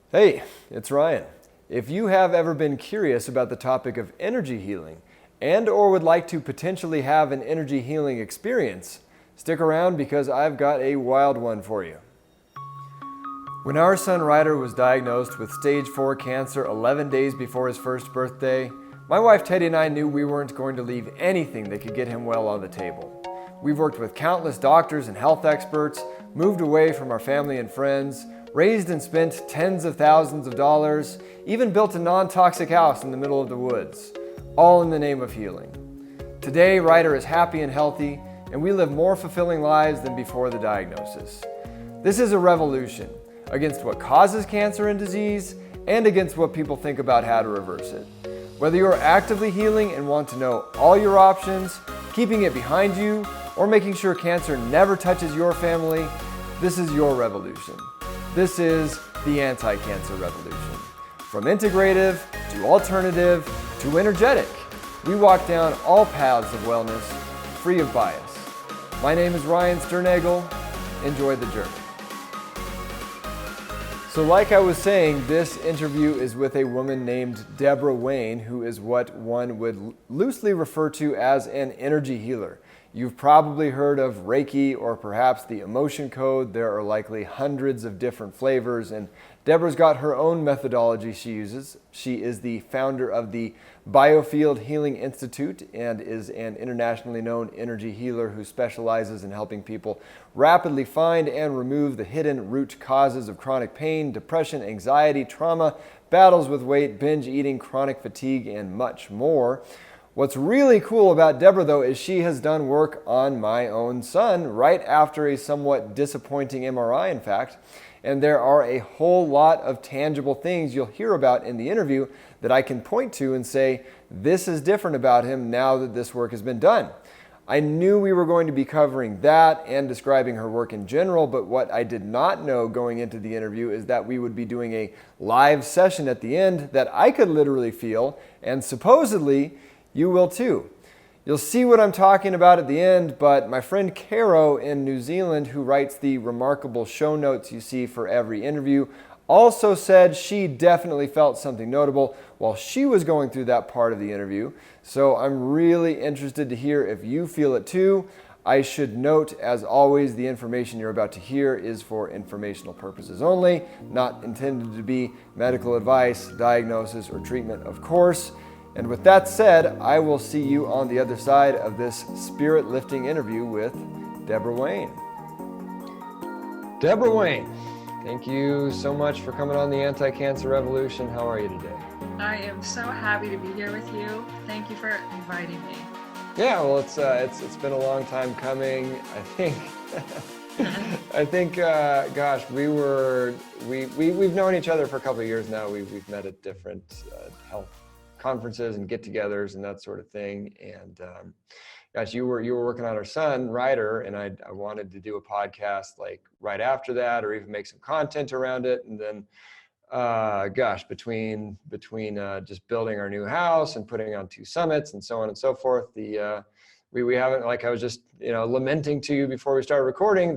Hey, it's Ryan. If you have ever been curious about the topic of energy healing and or would like to potentially have an energy healing experience, stick around because I've got a wild one for you. When our son Ryder was diagnosed with stage 4 cancer 11 days before his first birthday, my wife Teddy and I knew we weren't going to leave anything that could get him well on the table. We've worked with countless doctors and health experts, moved away from our family and friends, raised and spent tens of thousands of dollars, even built a non-toxic house in the middle of the woods, all in the name of healing. Today, Ryder is happy and healthy, and we live more fulfilling lives than before the diagnosis. This is a revolution against what causes cancer and disease, and against what people think about how to reverse it. Whether you are actively healing and want to know all your options, keeping it behind you, or making sure cancer never touches your family, this is your revolution. This is the anti-cancer revolution. From integrative to alternative to energetic, we walk down all paths of wellness, free of bias. My name is Ryan Sternagel. Enjoy the journey. So like I was saying, this interview is with a woman named Debora Wayne, who is what one would loosely refer to as an energy healer. You've probably heard of Reiki or perhaps the emotion code. There are likely hundreds of different flavors, and Debora's got her own methodology she uses. She is the founder of the Biofield Healing Institute and is an internationally known energy healer who specializes in helping people rapidly find and remove the hidden root causes of chronic pain, depression, anxiety, trauma, battles with weight, binge eating, chronic fatigue, and much more. What's really cool about Debora, though, is she has done work on my own son right after a somewhat disappointing MRI, in fact. And there are a whole lot of tangible things you'll hear about in the interview that I can point to and say, this is different about him now that this work has been done. I knew we were going to be covering that and describing her work in general, but what I did not know going into the interview is that we would be doing a live session at the end that I could literally feel, and supposedly you will too. You'll see what I'm talking about at the end, but my friend Caro in New Zealand, who writes the remarkable show notes you see for every interview, also said she definitely felt something notable while she was going through that part of the interview. So I'm really interested to hear if you feel it too. I should note, as always, the information you're about to hear is for informational purposes only, not intended to be medical advice, diagnosis, or treatment, of course. And with that said, I will see you on the other side of this spirit-lifting interview with Debora Wayne. Debora Wayne, thank you so much for coming on the Anti-Cancer Revolution. How are you today? I am so happy to be here with you. Thank you for inviting me. Yeah, well, it's been a long time coming. I think, gosh, we've known each other for a couple of years now. We've met at different health conferences and get-togethers and that sort of thing. And gosh, you were working on our son Ryder, and I wanted to do a podcast like right after that, or even make some content around it. And then, gosh, between just building our new house and putting on 2 summits and so on and so forth, we haven't, like I was just lamenting to you before we started recording,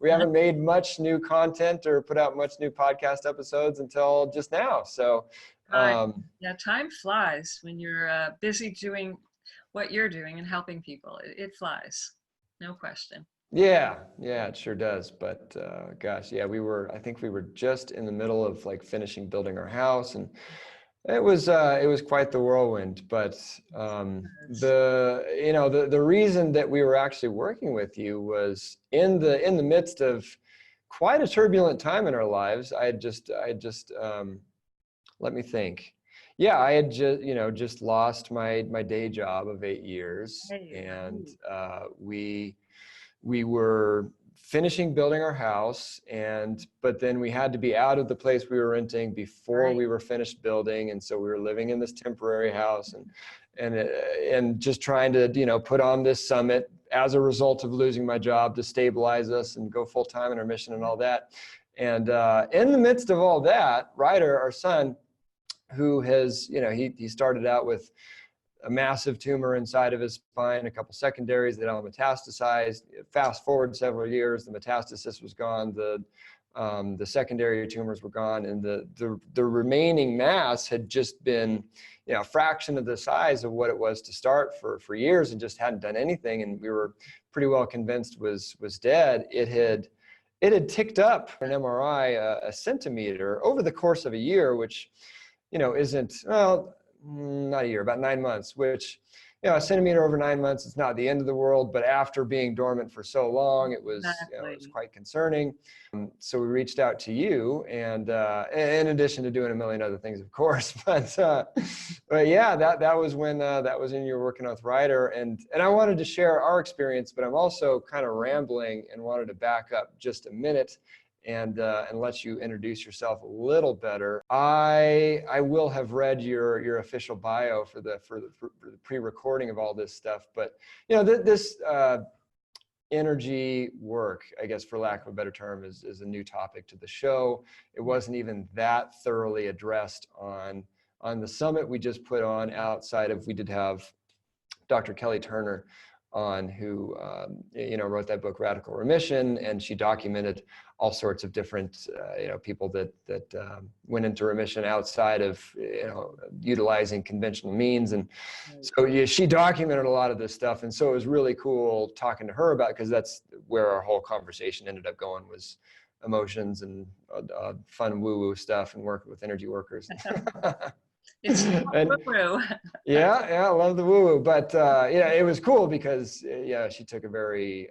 we haven't made much new content or put out much new podcast episodes until just now. So. Yeah, time flies when you're busy doing what you're doing and helping people. It flies, no question. Yeah, it sure does. But gosh, yeah, I think we were just in the middle of like finishing building our house, and it was quite the whirlwind. But the reason that we were actually working with you was in the midst of quite a turbulent time in our lives. I had just let me think. Yeah, I had just lost my day job of 8 years, and we were finishing building our house, but then we had to be out of the place we were renting before we were finished building, and so we were living in this temporary house and just trying to put on this summit as a result of losing my job to stabilize us and go full time in our mission and all that. And in the midst of all that, Ryder, our son, who has, he started out with a massive tumor inside of his spine, a couple secondaries that all metastasized. Fast forward several years, the metastasis was gone. The The secondary tumors were gone, and the remaining mass had just been, a fraction of the size of what it was to start for years, and just hadn't done anything. And we were pretty well convinced was dead. It had ticked up an MRI a centimeter over the course of a year, which, isn't, well, not a year, about 9 months, which, a centimeter over 9 months is not the end of the world, but after being dormant for so long, it was, it was quite concerning. So we reached out to you, and in addition to doing a million other things, of course, but yeah, that was when you were working with Ryder, and I wanted to share our experience, but I'm also kind of rambling and wanted to back up just a minute and let you introduce yourself a little better. I will have read your official bio for the pre-recording of all this stuff, but this energy work, I guess, for lack of a better term, is a new topic to the show. It wasn't even that thoroughly addressed on the summit we just put on. Outside of, we did have Dr. Kelly Turner on, who wrote that book Radical Remission, and she documented all sorts of different people that went into remission outside of utilizing conventional means. And so she documented a lot of this stuff, and so it was really cool talking to her about it, because that's where our whole conversation ended up going, was emotions and fun woo-woo stuff and working with energy workers. It's woo-woo. Yeah, I love the woo-woo, but it was cool because she took a very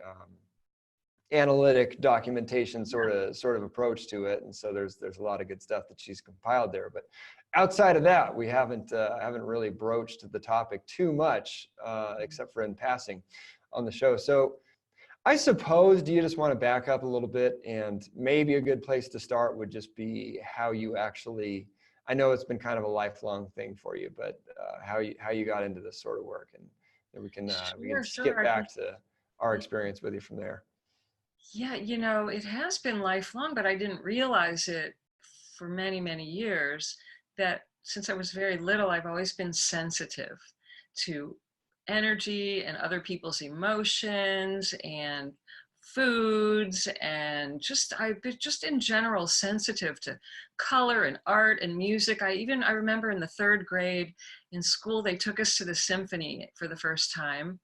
analytic documentation sort of approach to it, and so there's a lot of good stuff that she's compiled there. But outside of that, we haven't really broached the topic too much, except for in passing on the show. So I suppose, do you just want to back up a little bit, and maybe a good place to start would just be how you actually, I know it's been kind of a lifelong thing for you, but how you got into this sort of work, and then we can skip back to our experience with you from there. Yeah, it has been lifelong, but I didn't realize it for many, many years, that since I was very little, I've always been sensitive to energy and other people's emotions and foods, and I've been just in general sensitive to color and art and music. I remember in the 3rd grade in school, they took us to the symphony for the first time.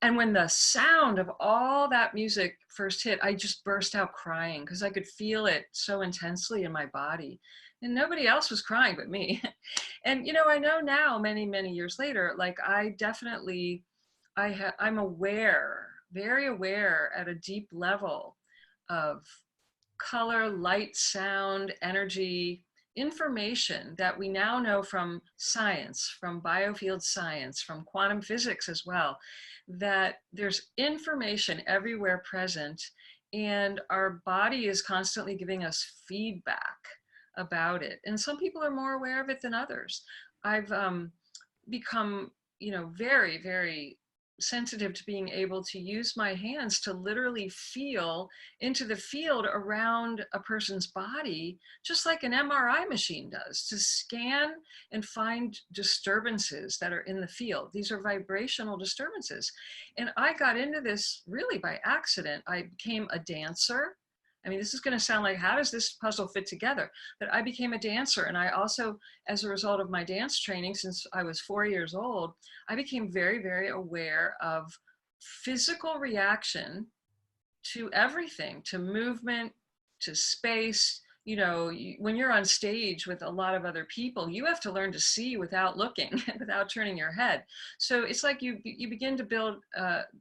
And when the sound of all that music first hit, I just burst out crying, because I could feel it so intensely in my body. And nobody else was crying but me. And, I know now, many, many years later, like I'm aware, very aware at a deep level of color, light, sound, energy, information that we now know from science, from biofield science, from quantum physics as well, that there's information everywhere present, and our body is constantly giving us feedback about it. And some people are more aware of it than others. I've become, very, very sensitive to being able to use my hands to literally feel into the field around a person's body, just like an MRI machine does, to scan and find disturbances that are in the field. These are vibrational disturbances. And I got into this really by accident. I became a dancer. I mean, this is going to sound like, how does this puzzle fit together? But I became a dancer. And I also, as a result of my dance training, since I was 4 years old, I became very, very aware of physical reaction to everything, to movement, to space. When you're on stage with a lot of other people, you have to learn to see without looking, without turning your head. So it's like you begin to build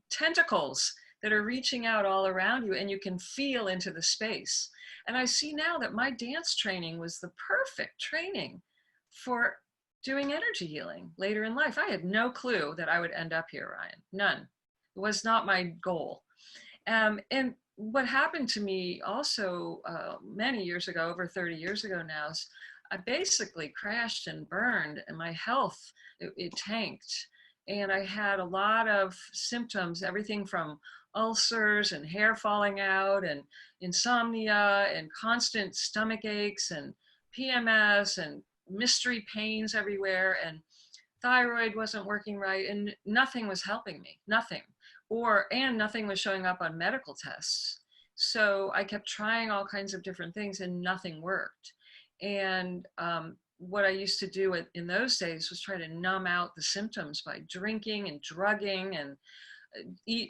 tentacles that are reaching out all around you, and you can feel into the space. And I see now that my dance training was the perfect training for doing energy healing later in life. I had no clue that I would end up here, Ryan. None. It was not my goal. And what happened to me also many years ago, over 30 years ago now, is I basically crashed and burned, and my health, it tanked. And I had a lot of symptoms, everything from ulcers and hair falling out and insomnia and constant stomach aches and PMS and mystery pains everywhere, and thyroid wasn't working right, and nothing was helping me, nothing. And nothing was showing up on medical tests. So I kept trying all kinds of different things and nothing worked. And what I used to do in those days was try to numb out the symptoms by drinking and drugging and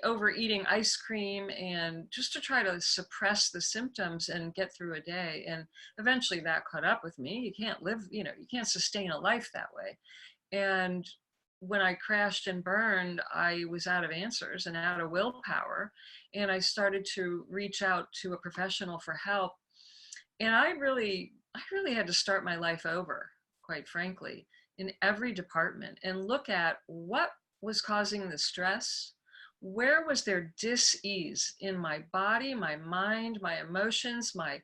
overeating ice cream, and just to try to suppress the symptoms and get through a day. And eventually that caught up with me. You can't live, you can't sustain a life that way. And when I crashed and burned, I was out of answers and out of willpower. And I started to reach out to a professional for help. And I really had to start my life over, quite frankly, in every department, and look at what was causing the stress. Where was there dis-ease in my body, my mind, my emotions, my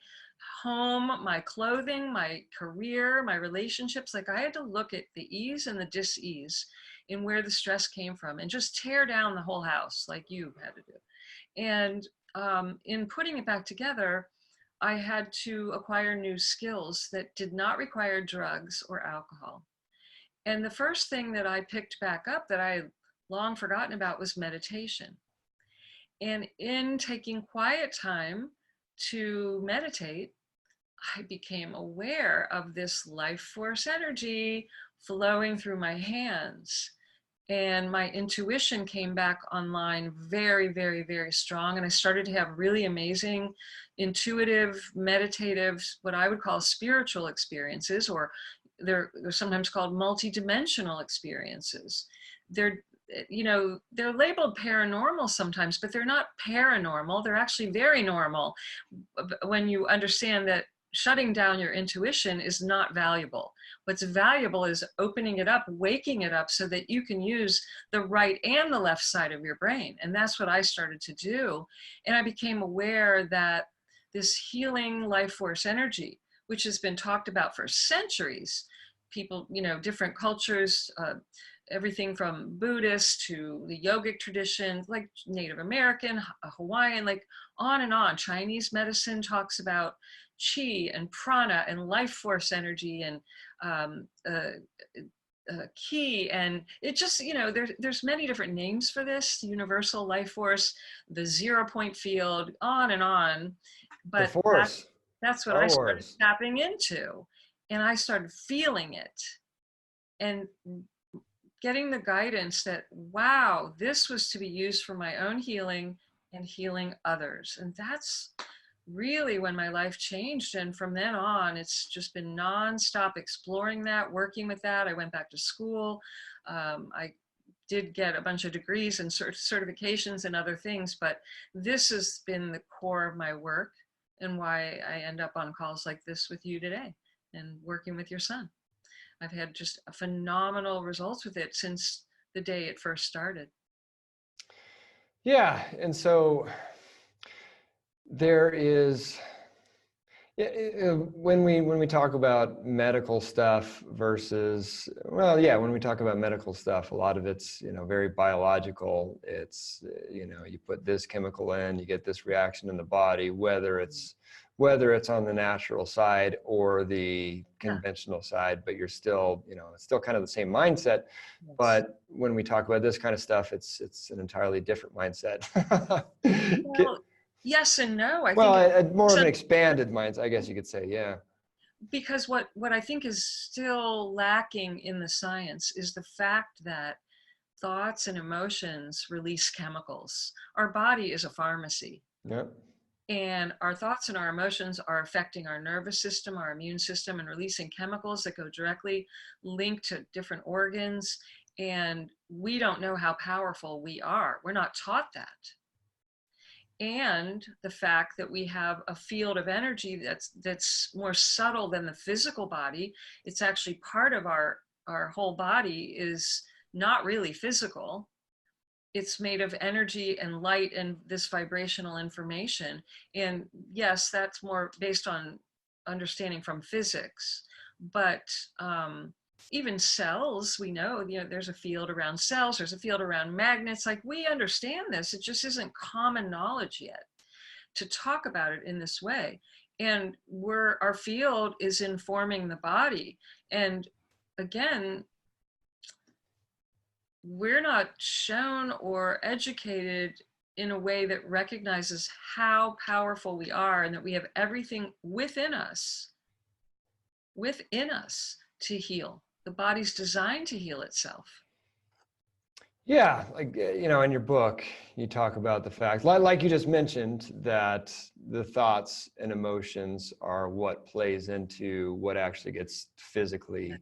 home, my clothing, my career, my relationships? Like, I had to look at the ease and the dis-ease in where the stress came from and just tear down the whole house like you had to do. And in putting it back together, I had to acquire new skills that did not require drugs or alcohol. And the first thing that I picked back up that I had long forgotten about was meditation. And in taking quiet time to meditate, I became aware of this life force energy flowing through my hands. And my intuition came back online very, very, very strong. And I started to have really amazing, intuitive, meditative, what I would call spiritual experiences, or they're sometimes called multidimensional experiences. They're, they're labeled paranormal sometimes, but they're not paranormal. They're actually very normal when you understand that shutting down your intuition is not valuable. What's valuable is opening it up, waking it up so that you can use the right and the left side of your brain. And that's what I started to do. And I became aware that this healing life force energy, which has been talked about for centuries, people, different cultures, everything from Buddhist to the yogic tradition, like Native American, Hawaiian, like on and on. Chinese medicine talks about chi and prana and life force energy and ki, and it just, there's many different names for this: universal life force, the 0 point field, on and on. The But force. that's what Star I started Wars. tapping into, and I started feeling it and getting the guidance that, wow, this was to be used for my own healing and healing others. And that's really when my life changed. And from then on, it's just been nonstop exploring that, working with that. I went back to school. I did get a bunch of degrees and certifications and other things, but this has been the core of my work and why I end up on calls like this with you today and working with your son. I've had just phenomenal results with it since the day it first started. Yeah, and so there is, when we talk about medical stuff versus, well, yeah, when we talk about medical stuff, a lot of it's, very biological. It's, you put this chemical in, you get this reaction in the body, whether it's on the natural side or the conventional side, but you're still, it's still kind of the same mindset. Yes. But when we talk about this kind of stuff, it's an entirely different mindset. Well, yes and no. I Well, think more of an expanded mindset, I guess you could say, yeah. because what I think is still lacking in the science is the fact that thoughts and emotions release chemicals. Our body is a pharmacy. Yep. And our thoughts and our emotions are affecting our nervous system, our immune system, and releasing chemicals that go directly linked to different organs. And we don't know how powerful we are. We're not taught that. And the fact that we have a field of energy that's more subtle than the physical body. It's actually part of our whole body is not really physical. It's made of energy and light and this vibrational information. And yes, that's more based on understanding from physics. But even cells, we know, there's a field around cells, there's a field around magnets. Like, we understand this. It just isn't common knowledge yet to talk about it in this way. And our field is informing the body. And again, we're not shown or educated in a way that recognizes how powerful we are and that we have everything within us to heal. The body's designed to heal itself. Yeah, like, in your book, you talk about the fact, like you just mentioned, that the thoughts and emotions are what plays into what actually gets physically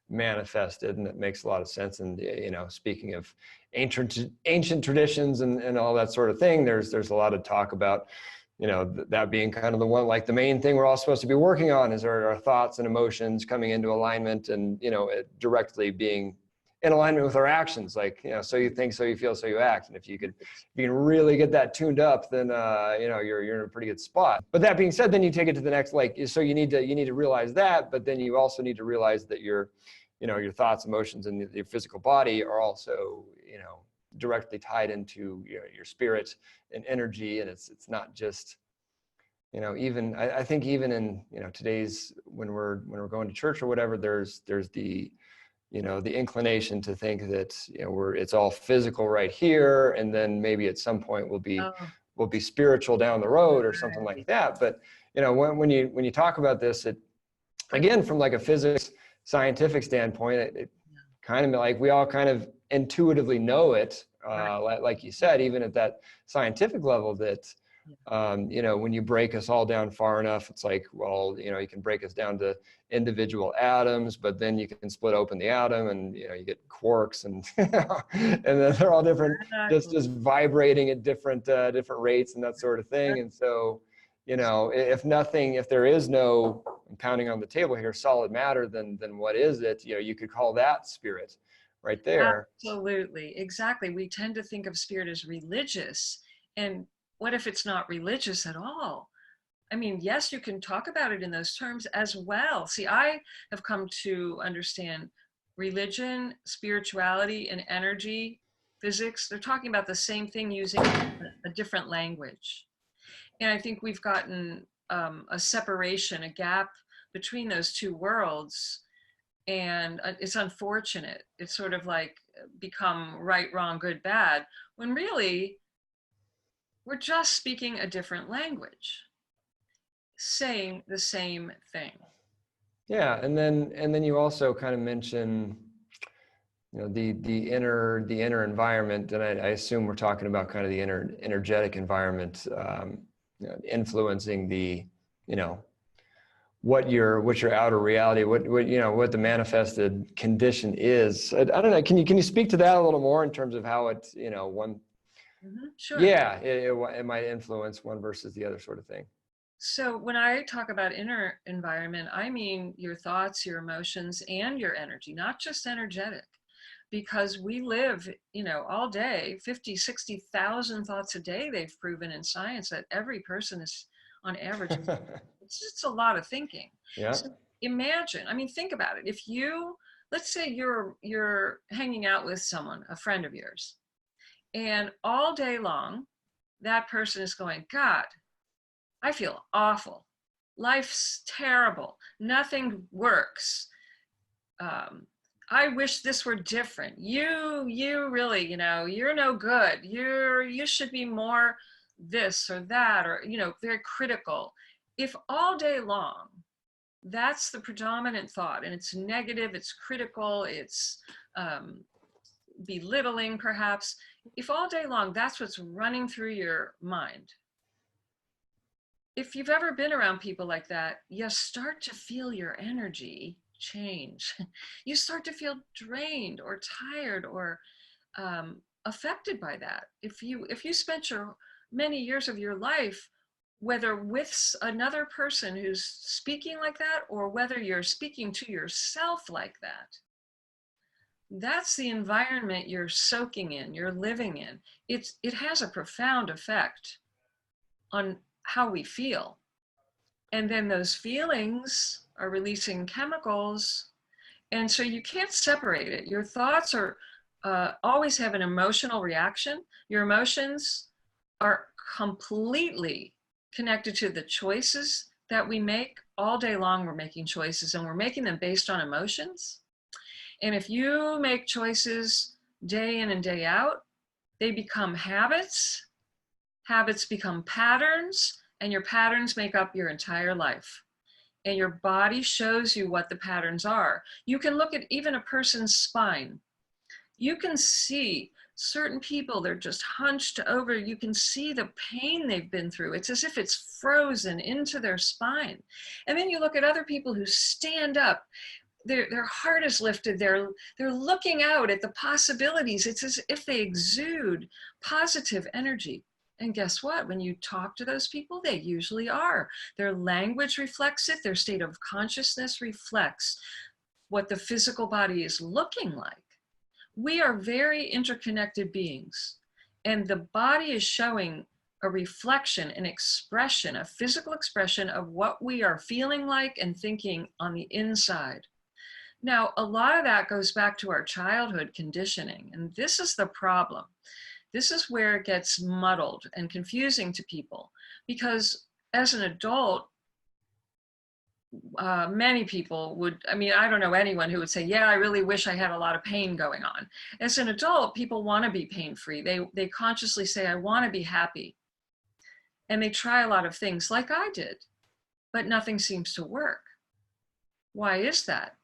manifested, and it makes a lot of sense. And, speaking of ancient traditions and all that sort of thing, there's a lot of talk about, that being kind of the one, like the main thing we're all supposed to be working on is our thoughts and emotions coming into alignment, and, it directly being in alignment with our actions. Like, so you think, so you feel, so you act. And if you can really get that tuned up, then you're in a pretty good spot. But that being said, then you take it to the next, so you need to realize that, but then you also need to realize that your thoughts, emotions, and your physical body are also directly tied into your spirit and energy. And it's not just even, I think even in today's, when we're going to church or whatever, there's the the inclination to think that it's all physical right here, and then maybe at some point we'll be spiritual down the road or something like that. But when you talk about this, it, again, from like a physics scientific standpoint, it kind of like we all kind of intuitively know it, like you said, even at that scientific level, that when you break us all down far enough, it's like, well, you can break us down to individual atoms, but then you can split open the atom, and you get quarks, and and then they're all different, just vibrating at different rates and that sort of thing. And so, if there is no, I'm pounding on the table here, solid matter, then what is it? You could call that spirit right there. Absolutely, exactly. We tend to think of spirit as religious, and what if it's not religious at all? I mean, yes, you can talk about it in those terms as well. See, I have come to understand religion, spirituality, and energy, physics. They're talking about the same thing using a different language. And I think we've gotten a separation, a gap between those two worlds. And it's unfortunate. It's sort of like become right, wrong, good, bad, when really we're just speaking a different language, saying the same thing. Yeah, and then you also kind of mention, the inner environment, and I assume we're talking about kind of the energetic environment, influencing the, what your outer reality, what the manifested condition is. I don't know. Can you speak to that a little more in terms of how it, one. Sure. Yeah, it might influence one versus the other sort of thing. So when I talk about inner environment, I mean your thoughts, your emotions, and your energy, not just energetic, because we live, all day, 50, 60,000 thoughts a day. They've proven in science that every person is on average. It's just a lot of thinking. Yeah. So imagine, think about it. If let's say you're hanging out with someone, a friend of yours, and all day long, that person is going, God, I feel awful. Life's terrible. Nothing works. I wish this were different. You really, you're no good. You should be more this or that, or, very critical. If all day long, that's the predominant thought, and it's negative, it's critical, it's belittling perhaps. If all day long, that's what's running through your mind, if you've ever been around people like that, you start to feel your energy change. You start to feel drained or tired or affected by that. If you spent your many years of your life, whether with another person who's speaking like that, or whether you're speaking to yourself like that, that's the environment you're soaking in, you're living in. It has a profound effect on how we feel. And then those feelings are releasing chemicals. And so you can't separate it. Your thoughts are always have an emotional reaction. Your emotions are completely connected to the choices that we make. All day long, we're making choices, and we're making them based on emotions. And if you make choices day in and day out, they become habits. Habits become patterns, and your patterns make up your entire life. And your body shows you what the patterns are. You can look at even a person's spine. You can see certain people, they're just hunched over. You can see the pain they've been through. It's as if it's frozen into their spine. And then you look at other people who stand up. Their heart is lifted. They're looking out at the possibilities. It's as if they exude positive energy. And guess what? When you talk to those people, they usually are. Their language reflects it. Their state of consciousness reflects what the physical body is looking like. We are very interconnected beings, and the body is showing a reflection, an expression, a physical expression of what we are feeling like and thinking on the inside. Now, a lot of that goes back to our childhood conditioning, and this is the problem. This is where it gets muddled and confusing to people, because as an adult, many people would, I mean, I don't know anyone who would say, yeah, I really wish I had a lot of pain going on. As an adult, people want to be pain-free. They consciously say, I want to be happy. And they try a lot of things like I did, but nothing seems to work. Why is that?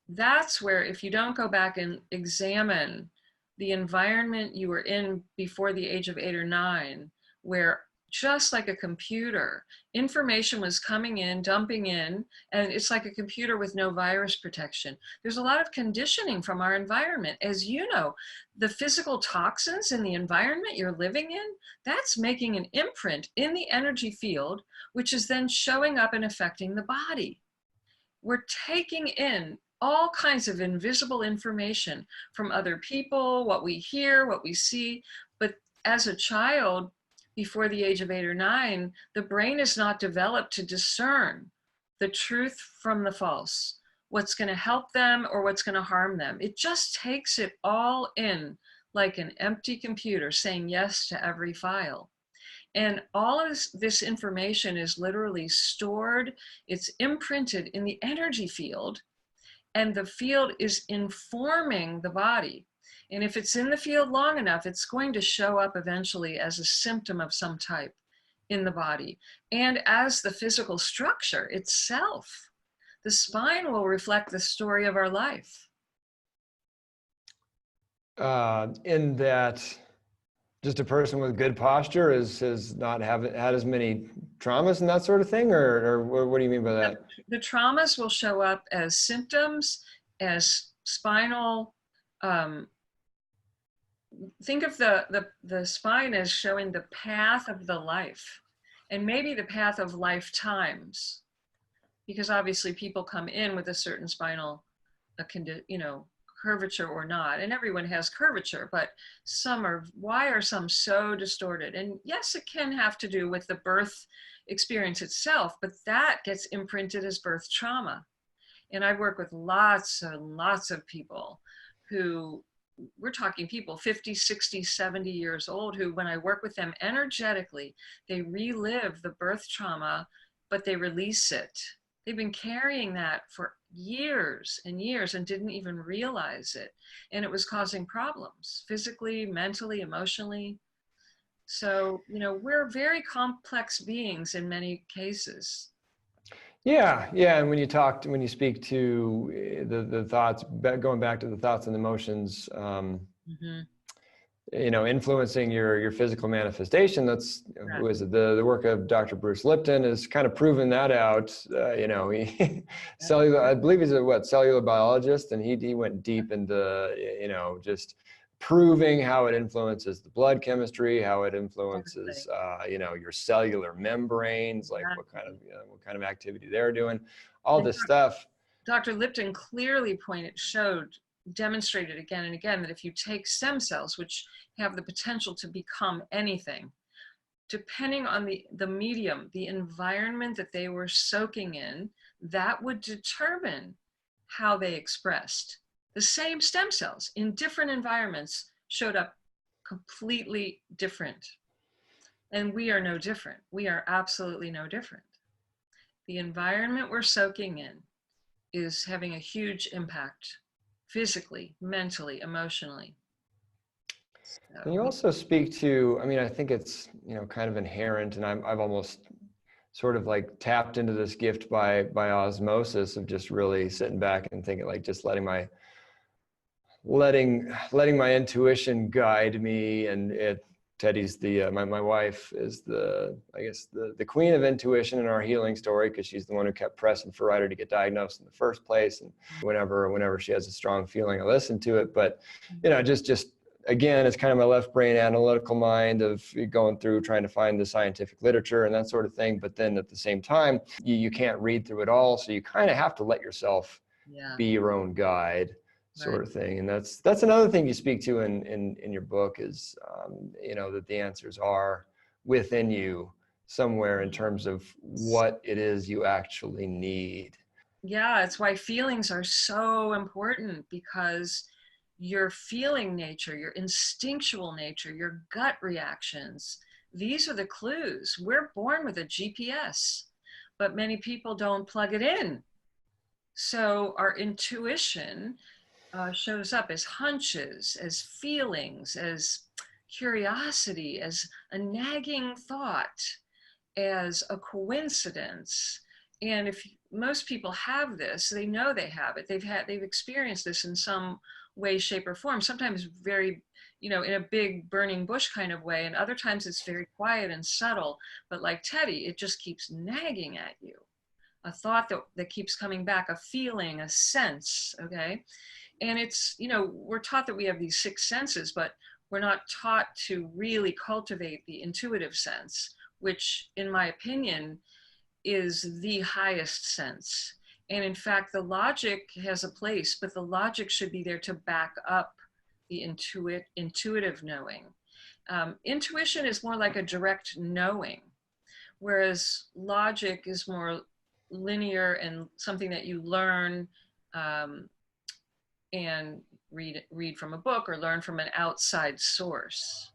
That's where, if you don't go back and examine the environment you were in before the age of 8 or 9, where just like a computer, information was coming in, dumping in, and it's like a computer with no virus protection. There's a lot of conditioning from our environment. As you know, the physical toxins in the environment you're living in, that's making an imprint in the energy field, which is then showing up and affecting the body. We're taking in all kinds of invisible information from other people, what we hear, what we see. But as a child, before the age of 8 or 9, the brain is not developed to discern the truth from the false, what's going to help them or what's going to harm them. It just takes it all in like an empty computer saying yes to every file. And all of this information is literally stored, it's imprinted in the energy field, and the field is informing the body. And if it's in the field long enough, it's going to show up eventually as a symptom of some type in the body. And as the physical structure itself, the spine will reflect the story of our life. In that, just a person with good posture has not had as many traumas and that sort of thing, or what do you mean by that? The traumas will show up as symptoms, as spinal. Think of the spine as showing the path of the life, and maybe the path of lifetimes, because obviously people come in with a certain spinal, curvature or not, and everyone has curvature, but why are some so distorted? And yes, it can have to do with the birth experience itself, but that gets imprinted as birth trauma. And I work with lots and lots of people who, we're talking people 50, 60, 70 years old, who, when I work with them energetically, they relive the birth trauma, but they release it. They've been carrying that for years and years and didn't even realize it. And it was causing problems physically, mentally, emotionally. So, we're very complex beings in many cases. Yeah. And when you speak to the thoughts, going back to the thoughts and emotions, influencing your physical manifestation, that's, Right. who is it? The work of Dr. Bruce Lipton has kind of proven that out. Cellular, I believe he's a cellular biologist, and he went deep into, just proving how it influences the blood chemistry, how it influences, your cellular membranes, like what kind of activity they're doing, all this stuff. Dr. Lipton clearly demonstrated again and again that if you take stem cells, which have the potential to become anything, depending on the medium, the environment that they were soaking in, that would determine how they expressed. The same stem cells in different environments showed up completely different. And we are no different. We are absolutely no different. The environment we're soaking in is having a huge impact physically, mentally, emotionally. And you So, also speak to, I mean, I think it's, you know, kind of inherent, and I've almost sort of like tapped into this gift by osmosis of just really sitting back and thinking, like, just letting my intuition guide me. And Teddy's my wife is I guess the queen of intuition in our healing story, because she's the one who kept pressing for Ryder to get diagnosed in the first place. And whenever she has a strong feeling, I listen to it. But you know, just again, it's kind of my left brain analytical mind of going through trying to find the scientific literature and that sort of thing. But then at the same time, you can't read through it all, so you kind of have to let yourself yeah, be your own guide, right. sort of thing. And that's another thing you speak to in your book is, you know, that the answers are within you somewhere in terms of what it is you actually need. Yeah, it's why feelings are so important, because your feeling nature, your instinctual nature, your gut reactions, these are the clues. We're born with a GPS, but many people don't plug it in. So our intuition shows up as hunches, as feelings, as curiosity, as a nagging thought, as a coincidence. And if most people have this, they know they have it. They've experienced this in some way, shape, or form. Sometimes very, you know, in a big burning bush kind of way, and other times it's very quiet and subtle. But like Teddy, it just keeps nagging at you. A thought that keeps coming back, a feeling, a sense, okay? And it's, you know, we're taught that we have these six senses, but we're not taught to really cultivate the intuitive sense, which in my opinion is the highest sense. And in fact, the logic has a place, but the logic should be there to back up the intuitive knowing. Intuition is more like a direct knowing, whereas logic is more linear and something that you learn, um, and read from a book or learn from an outside source,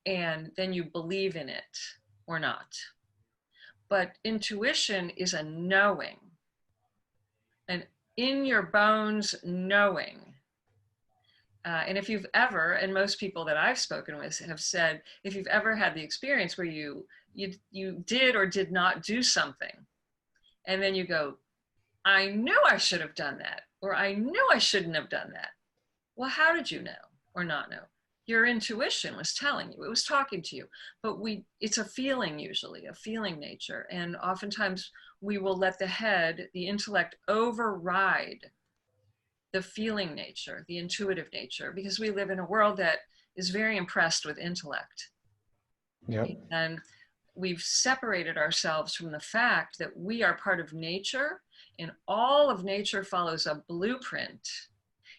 and then you believe in it or not. But intuition is a knowing, an in your bones knowing. And if you've ever, and most people that I've spoken with have said, if you've ever had the experience where you did or did not do something, and then you go, I knew I should have done that, or I knew I shouldn't have done that. Well, how did you know or not know? Your intuition was telling you, it was talking to you. But it's a feeling, usually, a feeling nature. And oftentimes we will let the head, the intellect, override the feeling nature, the intuitive nature, because we live in a world that is very impressed with intellect. Yep. And we've separated ourselves from the fact that we are part of nature, and all of nature follows a blueprint.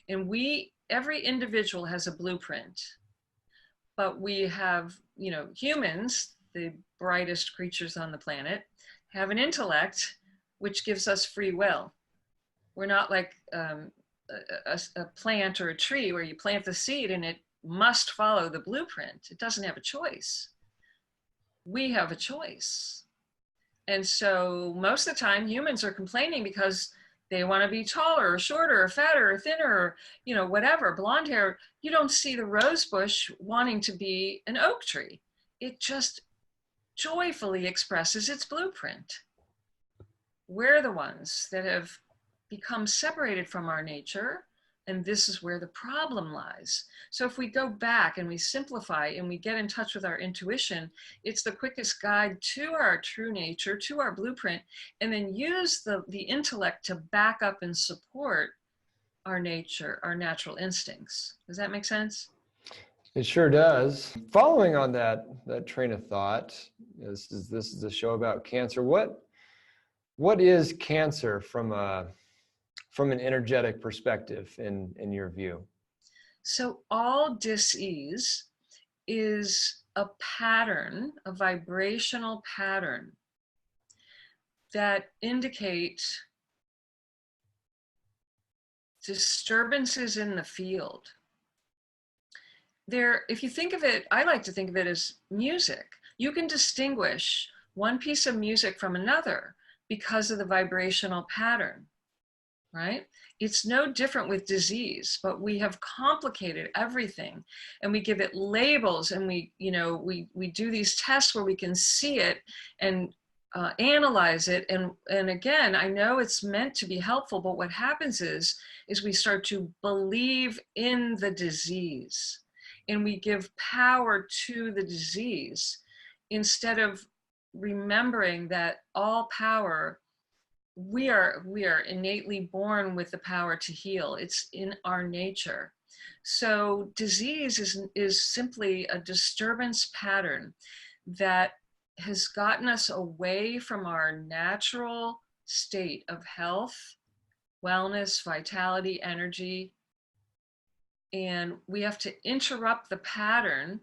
And every individual has a blueprint, but we have, you know, humans, the brightest creatures on the planet, have an intellect which gives us free will. We're not like a plant or a tree where you plant the seed and it must follow the blueprint. It doesn't have a choice. We have a choice. And so most of the time humans are complaining because they want to be taller or shorter or fatter or thinner or, you know, whatever, blonde hair. You don't see the rose bush wanting to be an oak tree. It just joyfully expresses its blueprint. We're the ones that have become separated from our nature, and this is where the problem lies. So if we go back and we simplify and we get in touch with our intuition, it's the quickest guide to our true nature, to our blueprint, and then use the intellect to back up and support our nature, our natural instincts. Does that make sense? It sure does. Following on that train of thought, this is a show about cancer. What is cancer from an energetic perspective in your view? So all dis-ease is a pattern, a vibrational pattern that indicate disturbances in the field. If you think of it, I like to think of it as music. You can distinguish one piece of music from another because of the vibrational pattern. right? It's no different with disease, but we have complicated everything, and we give it labels, and we do these tests where we can see it and analyze it. And again, I know it's meant to be helpful, but what happens is we start to believe in the disease, and we give power to the disease instead of remembering that all power, we are innately born with the power to heal. It's in our nature. So disease is simply a disturbance pattern that has gotten us away from our natural state of health, wellness, vitality, energy. And we have to interrupt the pattern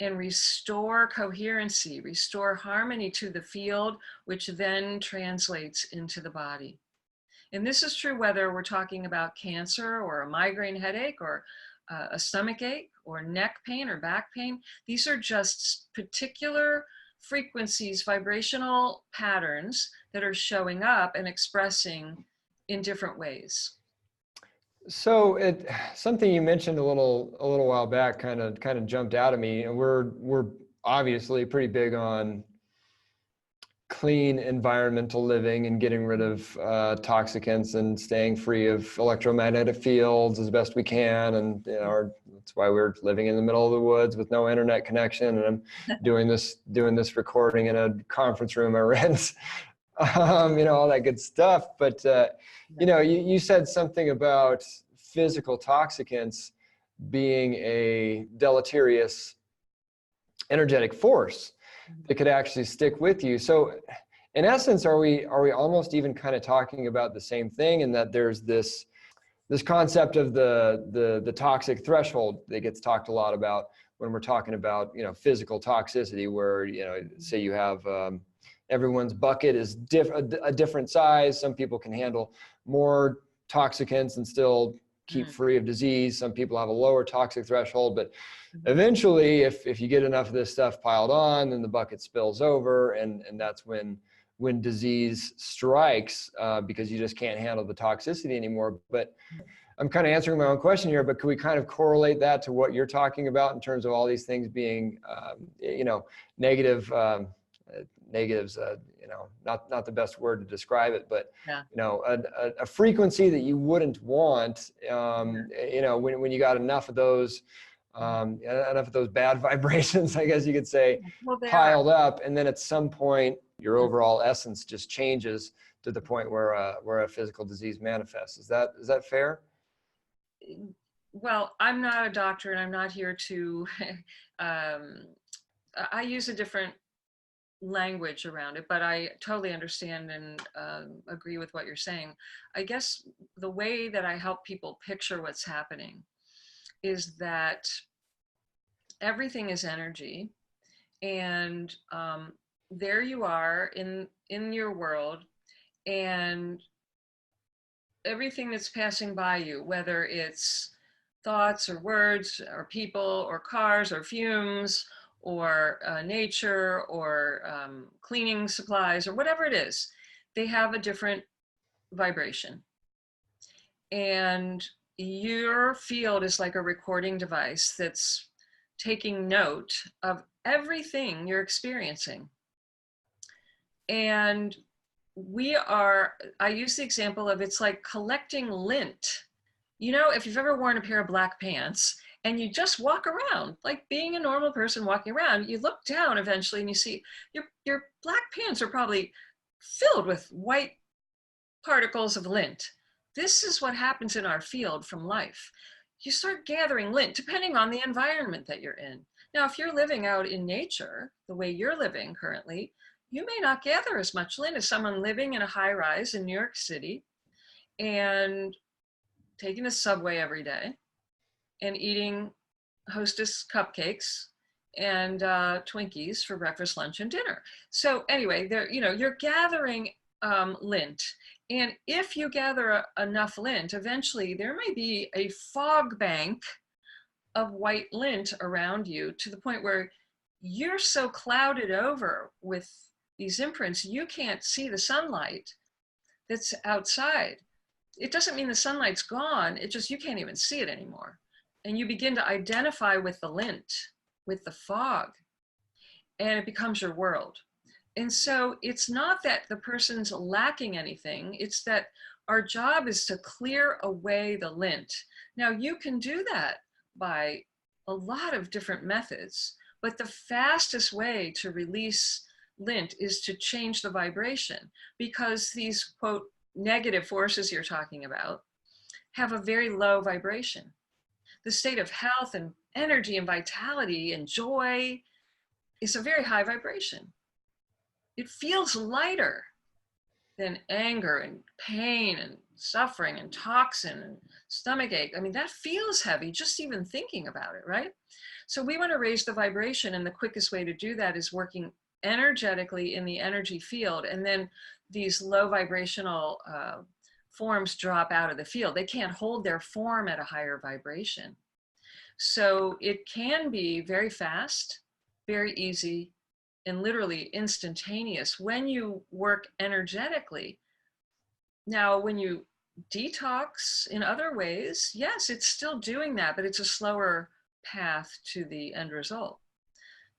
and restore coherency, restore harmony to the field, which then translates into the body. And this is true whether we're talking about cancer or a migraine headache or a stomach ache or neck pain or back pain. These are just particular frequencies, vibrational patterns that are showing up and expressing in different ways. So something you mentioned a little while back kind of jumped out at me. And we're obviously pretty big on clean environmental living and getting rid of toxicants and staying free of electromagnetic fields as best we can. And that's why we're living in the middle of the woods with no internet connection. And I'm doing this recording in a conference room I rent. All that good stuff. But you said something about physical toxicants being a deleterious energetic force that could actually stick with you. So in essence, are we almost even kind of talking about the same thing, in that there's this concept of the toxic threshold that gets talked a lot about when we're talking about physical toxicity, where say you have everyone's bucket is a different size. Some people can handle more toxicants and still keep free of disease. Some people have a lower toxic threshold, but eventually if you get enough of this stuff piled on, then the bucket spills over, and that's when disease strikes, because you just can't handle the toxicity anymore. But I'm kind of answering my own question here, but could we kind of correlate that to what you're talking about in terms of all these things being negative negatives, not the best word to describe it, but a frequency that you wouldn't want, when you got enough of those bad vibrations, I guess you could say, piled up, and then at some point your overall essence just changes to the point where a physical disease manifests. Is that fair? Well, I'm not a doctor, and I'm not here to I use a different language around it, but I totally understand and agree with what you're saying. I guess the way that I help people picture what's happening is that everything is energy, and there you are in your world, and everything that's passing by you, whether it's thoughts or words or people or cars or fumes or nature or cleaning supplies or whatever it is, they have a different vibration. And your field is like a recording device that's taking note of everything you're experiencing. And I use the example of, it's like collecting lint. If you've ever worn a pair of black pants and you just walk around, like being a normal person walking around, you look down eventually and you see your black pants are probably filled with white particles of lint. This is what happens in our field from life. You start gathering lint depending on the environment that you're in. Now, if you're living out in nature, the way you're living currently, you may not gather as much lint as someone living in a high rise in New York City and taking the subway every day and eating Hostess cupcakes and Twinkies for breakfast, lunch, and dinner. So anyway, you're gathering lint. And if you gather enough lint, eventually there may be a fog bank of white lint around you, to the point where you're so clouded over with these imprints, you can't see the sunlight that's outside. it doesn't mean the sunlight's gone. It just, you can't even see it anymore. And you begin to identify with the lint, with the fog, and it becomes your world. And so it's not that the person's lacking anything, it's that our job is to clear away the lint. Now, you can do that by a lot of different methods, but the fastest way to release lint is to change the vibration, because these, quote, negative forces you're talking about have a very low vibration. The state of health and energy and vitality and joy is a very high vibration. It feels lighter than anger and pain and suffering and toxin and stomach ache. I mean, that feels heavy just even thinking about it, right? So we want to raise the vibration, and the quickest way to do that is working energetically in the energy field, and then these low vibrational forms drop out of the field. They can't hold their form at a higher vibration. So it can be very fast, very easy, and literally instantaneous when you work energetically. Now, when you detox in other ways, yes, it's still doing that, but it's a slower path to the end result.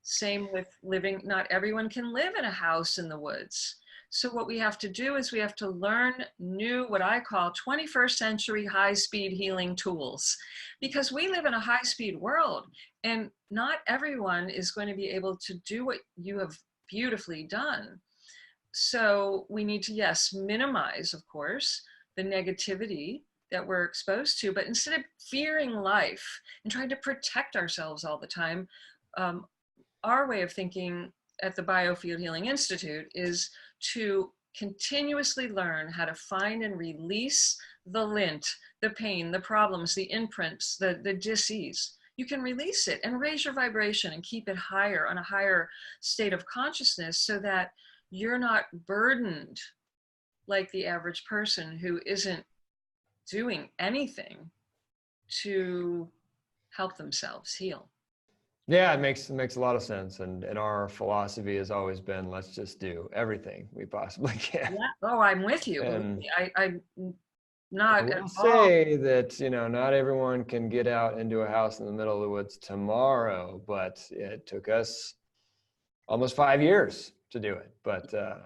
Same with living. Not everyone can live in a house in the woods. So what we have to do is we have to learn new, what I call 21st century high-speed healing tools, because we live in a high-speed world, and not everyone is going to be able to do what you have beautifully done. So we need to, yes, minimize, of course, the negativity that we're exposed to, but instead of fearing life and trying to protect ourselves all the time, our way of thinking at the Biofield Healing Institute is to continuously learn how to find and release the lint, the pain, the problems, the imprints, the dis-ease. You can release it and raise your vibration and keep it higher, on a higher state of consciousness, so that you're not burdened like the average person who isn't doing anything to help themselves heal. Yeah, it makes a lot of sense. And our philosophy has always been, let's just do everything we possibly can. Yeah. Oh, I'm with you. And I'm I not at will all. say that, not everyone can get out into a house in the middle of the woods tomorrow, but it took us almost 5 years to do it. But, Yeah.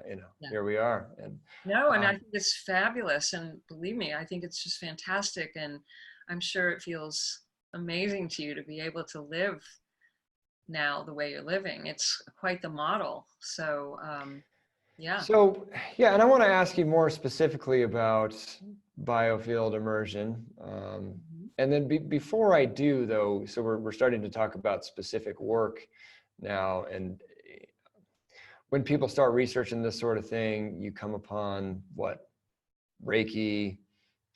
here we are. And No, and I think it's fabulous. And believe me, I think it's just fantastic. And I'm sure it feels amazing to you to be able to live now the way you're living. It's quite the model. So, yeah. So, yeah, and I want to ask you more specifically about biofield immersion. Mhm. And then before I do, though, so we're starting to talk about specific work now. And when people start researching this sort of thing, you come upon what? Reiki,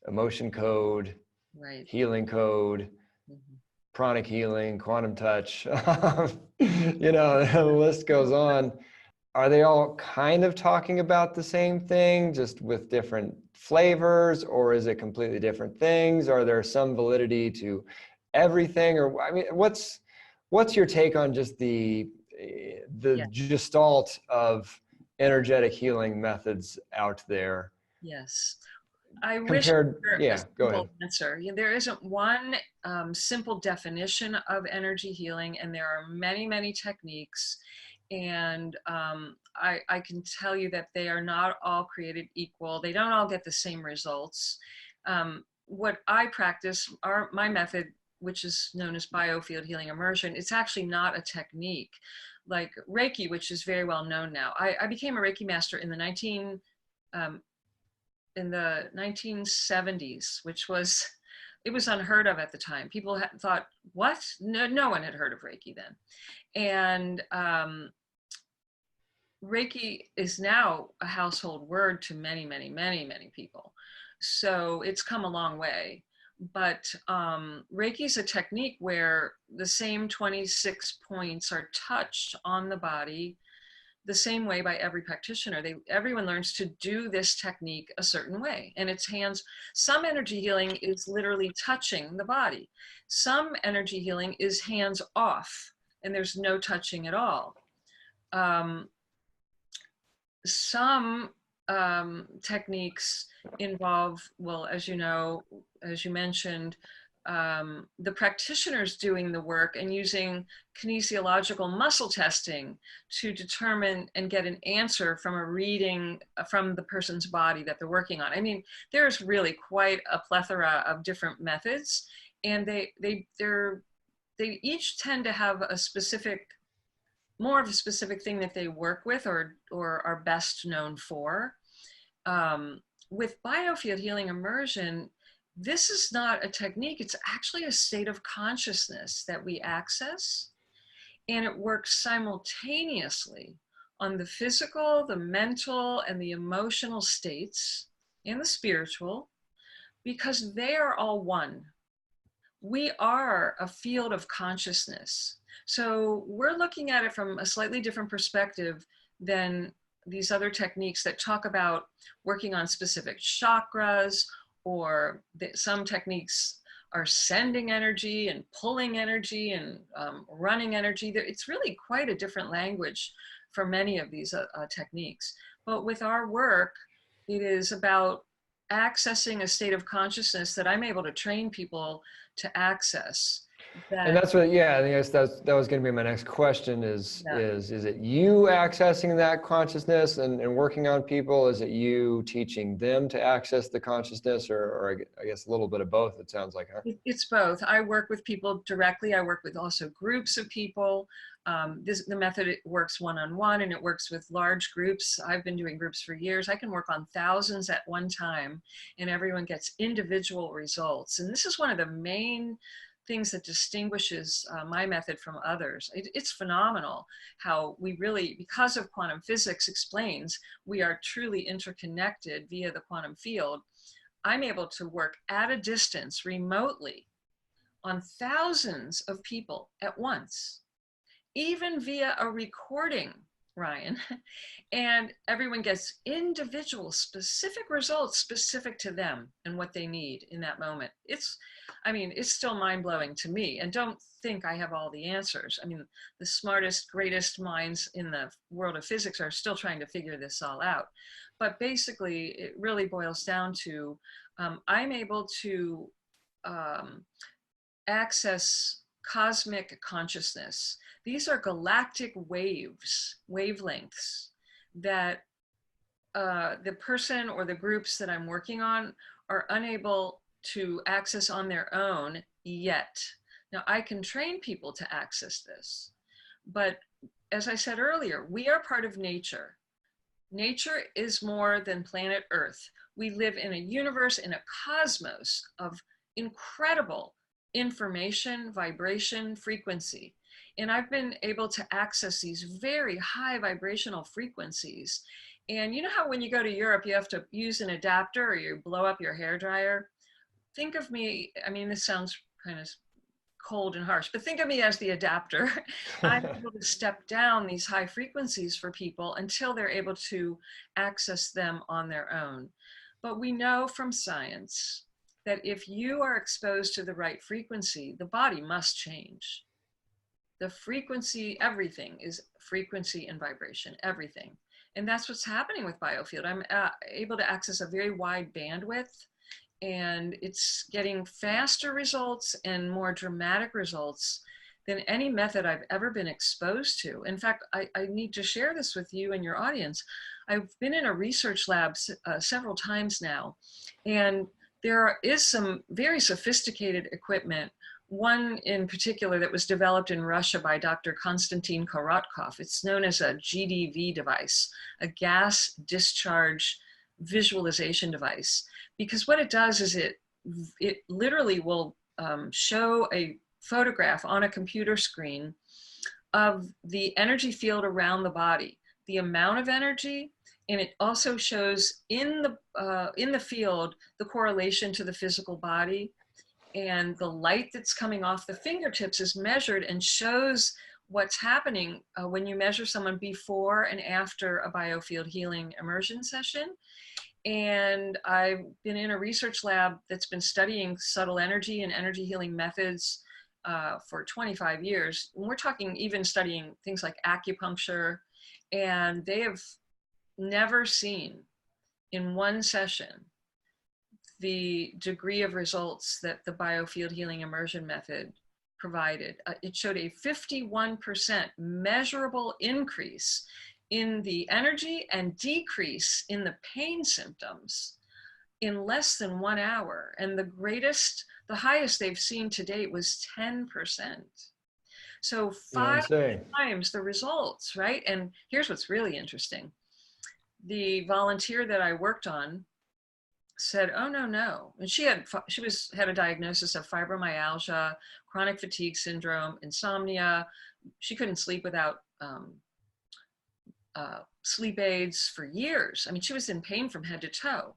emotion code, Right. healing code, Mhm. pranic healing, quantum touch. The list goes on. Are they all kind of talking about the same thing, just with different flavors, or is it completely different things? Are there some validity to everything? Or, I mean, what's your take on just the Yeah. gestalt of energetic healing methods out there Yes. I wish compared? there were a Yeah, go simple ahead. answer. There isn't one simple definition of energy healing, and there are many, many techniques. And I can tell you that they are not all created equal. They don't all get the same results. What I practice, my method, which is known as Biofield Healing Immersion, it's actually not a technique like Reiki, which is very well known now. I became a Reiki Master um, in the 1970s, which was, it was unheard of at the time. People thought, what? No one had heard of Reiki then. And Reiki is now a household word to many, many, many, many people. So it's come a long way. But Reiki is a technique where the same 26 points are touched on the body the same way by every practitioner. Everyone learns to do this technique a certain way, and it's hands. Some energy healing is literally touching the body. Some energy healing is hands off, and there's no touching at all. Some techniques involve, well, as you know, as you mentioned, the practitioners doing the work and using kinesiological muscle testing to determine and get an answer from a reading from the person's body that they're working on. I mean, there's really quite a plethora of different methods, and they each tend to have a specific, more of a specific thing that they work with or are best known for. With Biofield Healing Immersion, this is not a technique, it's actually a state of consciousness that we access, and it works simultaneously on the physical, the mental, and the emotional states, and the spiritual, because they are all one. We are a field of consciousness. So we're looking at it from a slightly different perspective than these other techniques that talk about working on specific chakras, or some techniques are sending energy and pulling energy and running energy. It's really quite a different language for many of these techniques. But with our work, it is about accessing a state of consciousness that I'm able to train people to access. And that's what, yeah, I guess that was going to be my next question is it you accessing that consciousness and working on people? Is it you teaching them to access the consciousness, or I guess a little bit of both, it sounds like, huh? It's both. I work with people directly. I work with also groups of people. The method, it works one-on-one, and it works with large groups. I've been doing groups for years. I can work on thousands at one time, and everyone gets individual results. And this is one of the main things that distinguishes my method from others. It's phenomenal how we really, because of quantum physics explains, we are truly interconnected via the quantum field. I'm able to work at a distance remotely on thousands of people at once, even via a recording, Ryan, and everyone gets individual specific results specific to them and what they need in that moment. I mean, it's still mind-blowing to me, and don't think I have all the answers. I mean, the smartest, greatest minds in the world of physics are still trying to figure this all out. But basically, it really boils down to I'm able to access cosmic consciousness. These are galactic waves, wavelengths that the person or the groups that I'm working on are unable to access on their own yet. Now, I can train people to access this, but as I said earlier, we are part of nature. Nature is more than planet Earth. We live in a universe, in a cosmos of incredible information, vibration, frequency. And I've been able to access these very high vibrational frequencies. And you know how when you go to Europe, you have to use an adapter or you blow up your hairdryer? Think of me, I mean, this sounds kind of cold and harsh, but think of me as the adapter. I'm able to step down these high frequencies for people until they're able to access them on their own. But we know from science that if you are exposed to the right frequency, the body must change. The frequency, everything is frequency and vibration, everything. And that's what's happening with Biofield. I'm able to access a very wide bandwidth, and it's getting faster results and more dramatic results than any method I've ever been exposed to. In fact, I need to share this with you and your audience. I've been in a research lab several times now, and there is some very sophisticated equipment, one in particular that was developed in Russia by Dr. Konstantin Korotkov. It's known as a GDV device, a gas discharge visualization device. Because what it does is it literally will show a photograph on a computer screen of the energy field around the body, the amount of energy, and it also shows in the field the correlation to the physical body, and the light that's coming off the fingertips is measured and shows what's happening when you measure someone before and after a biofield healing immersion session. And I've been in a research lab that's been studying subtle energy and energy healing methods for 25 years. And we're talking even studying things like acupuncture, and they have never seen in one session the degree of results that the Biofield Healing Immersion method provided. It showed a 51% measurable increase in the energy and decrease in the pain symptoms in less than 1 hour. And the highest they've seen to date was 10%. So five times the results, right? And here's what's really interesting. The volunteer that I worked on said, oh, no. And she had a diagnosis of fibromyalgia, chronic fatigue syndrome, insomnia. She couldn't sleep without sleep aids for years. I mean, she was in pain from head to toe.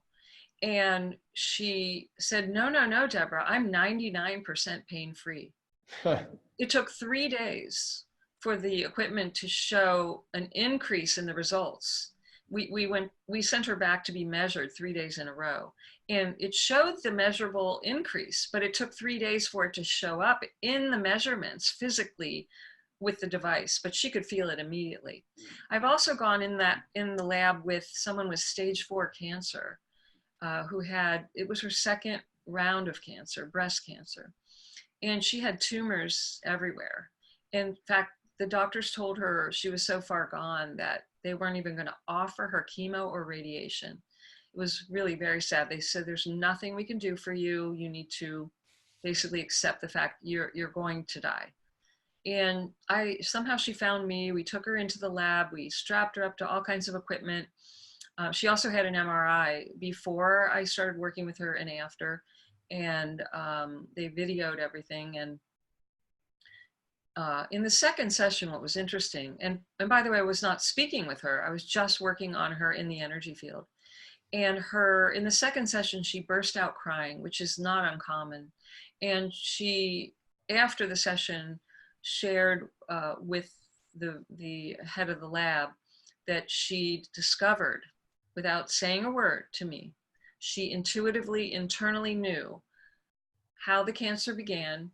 And she said, no, Deborah, I'm 99% pain-free. It took 3 days for the equipment to show an increase in the results. We sent her back to be measured 3 days in a row, and it showed the measurable increase, but it took 3 days for it to show up in the measurements physically with the device, but she could feel it immediately. I've also gone in the lab with someone with stage 4 cancer, it was her second round of cancer, breast cancer, and she had tumors everywhere. In fact, the doctors told her she was so far gone that they weren't even going to offer her chemo or radiation. It was really very sad. They said, there's nothing we can do for you. You need to basically accept the fact you're going to die. And somehow she found me. We took her into the lab. We strapped her up to all kinds of equipment. She also had an MRI before I started working with her and after. And they videoed everything. And in the second session, what was interesting, and by the way, I was not speaking with her. I was just working on her in the energy field. And in the second session, she burst out crying, which is not uncommon. And she, after the session, shared with the head of the lab that she discovered, without saying a word to me, she intuitively, internally knew how the cancer began,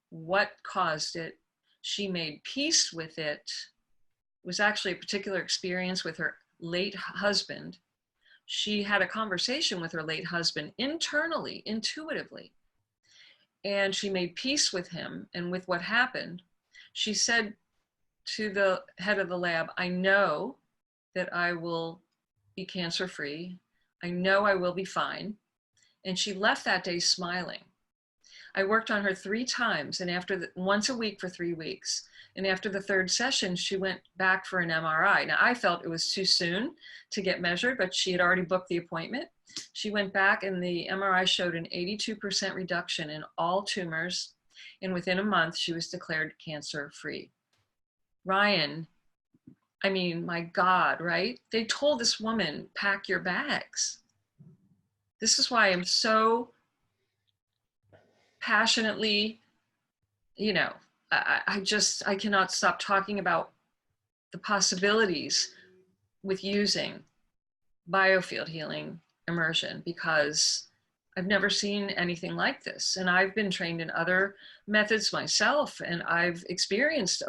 what caused it. She made peace with it. It was actually a particular experience with her late husband. She had a conversation with her late husband internally, intuitively, and she made peace with him and with what happened. She said to the head of the lab, I know that I will be cancer-free. I know I will be fine. And she left that day smiling. I worked on her 3 times, and once a week for 3 weeks. And after the third session, she went back for an MRI. Now, I felt it was too soon to get measured, but she had already booked the appointment. She went back, and the MRI showed an 82% reduction in all tumors. And within a month, she was declared cancer-free. Ryan, I mean, my God, right? They told this woman, pack your bags. This is why I'm so passionately, I cannot stop talking about the possibilities with using biofield healing immersion, because I've never seen anything like this. And I've been trained in other methods myself, and I've experienced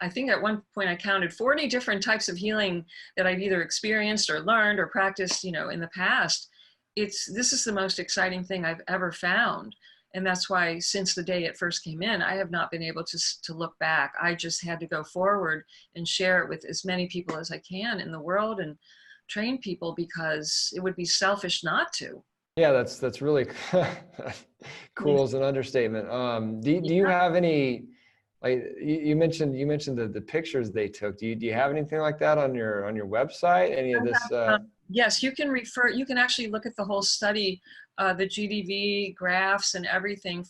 I think at one point I counted 40 different types of healing that I've either experienced or learned or practiced, in the past. This is the most exciting thing I've ever found. And that's why since the day it first came in, I have not been able to look back. I just had to go forward and share it with as many people as I can in the world and train people, because it would be selfish not to. Yeah, that's really cool as an understatement. Do you have any, like you mentioned the pictures they took? Do you have anything like that on your website? Any of this? Yes, you can actually look at the whole study, the GDV graphs and everything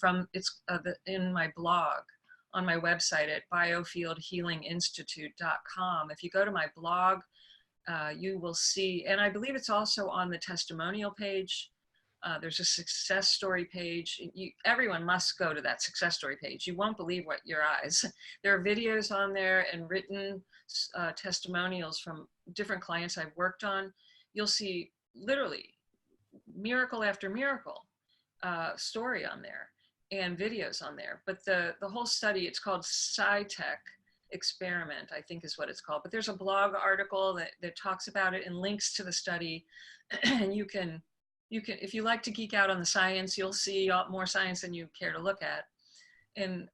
in my blog on my website at biofieldhealinginstitute.com. If you go to my blog, you will see, and I believe it's also on the testimonial page. There's a success story page. Everyone must go to that success story page. You won't believe your eyes. There are videos on there and written testimonials from different clients I've worked on. You'll see literally miracle after miracle story on there and videos on there. But the whole study, it's called SciTech. experiment, I think is what it's called. But there's a blog article that talks about it and links to the study. And you can, if you like to geek out on the science, you'll see more science than you care to look at. And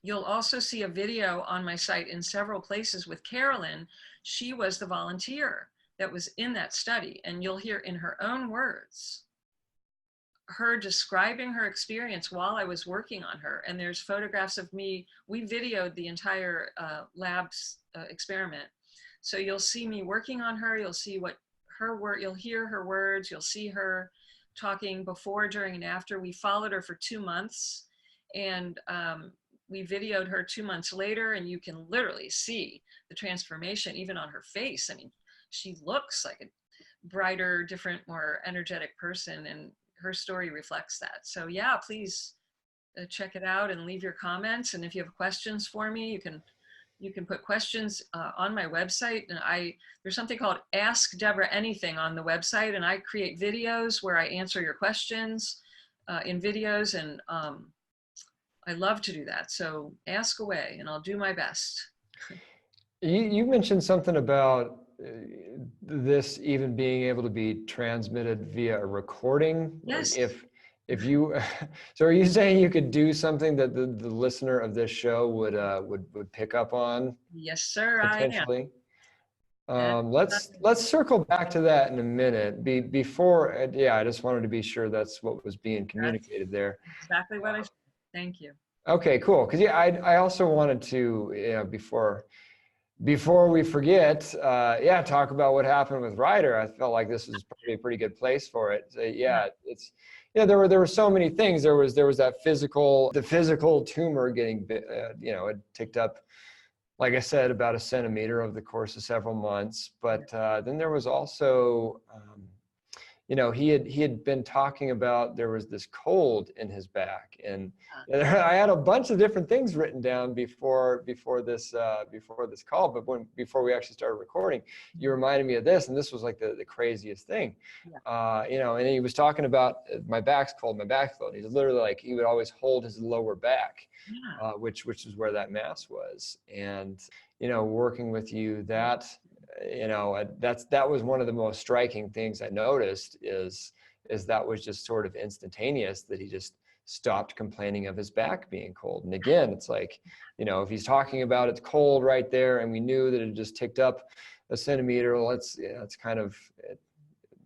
you'll also see a video on my site in several places with Carolyn. She was the volunteer that was in that study, and you'll hear in her own words her describing her experience while I was working on her. And there's photographs of me. We videoed the entire lab's experiment. So you'll see me working on her. You'll see what her word, you'll hear her words. You'll see her talking before, during, and after. We followed her for 2 months, and we videoed her 2 months later, and you can literally see the transformation even on her face. I mean, she looks like a brighter, different, more energetic person, and her story reflects that. So yeah, please check it out and leave your comments. And if you have questions for me, you can put questions on my website. And there's something called Ask Debora Anything on the website, and I create videos where I answer your questions in videos, and I love to do that. So ask away, and I'll do my best. You mentioned something about this even being able to be transmitted via a recording. Yes. If you, so are you saying you could do something that the listener of this show would pick up on? Yes, sir. Potentially. I am. Let's circle back to that in a minute. Before, yeah, I just wanted to be sure that's what was being communicated there. Exactly what I said. Thank you. Okay, cool. Because yeah, I also wanted to, you know, before we forget, yeah, talk about what happened with Ryder. I felt like this was probably a pretty good place for it. So, yeah, it's, you know, there were so many things. There was that the physical tumor getting, you know, it ticked up, like I said, about 1 centimeter over the course of several months. But then there was also, you know, he had been talking about there was this cold in his back, and I had a bunch of different things written down before this call, but before we actually started recording, you reminded me of this, and this was like the craziest thing. You know, and he was talking about my back's cold, my back's cold. He's literally like, he would always hold his lower back, which is where that mass was. And you know, working with you, that, you know, that was one of the most striking things I noticed is that was just sort of instantaneous, that he just stopped complaining of his back being cold. And again, it's like, you know, if he's talking about it's cold right there, and we knew that it just ticked up 1 centimeter, well, it's kind of,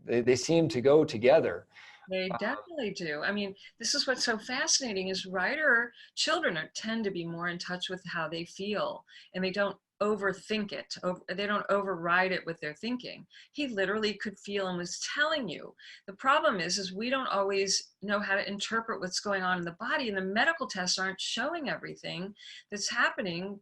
they seem to go together. They definitely do. I mean, this is what's so fascinating is children tend to be more in touch with how they feel, and they don't overthink it. They don't override it with their thinking. He literally could feel and was telling you. The problem is we don't always know how to interpret what's going on in the body, and the medical tests aren't showing everything that's happening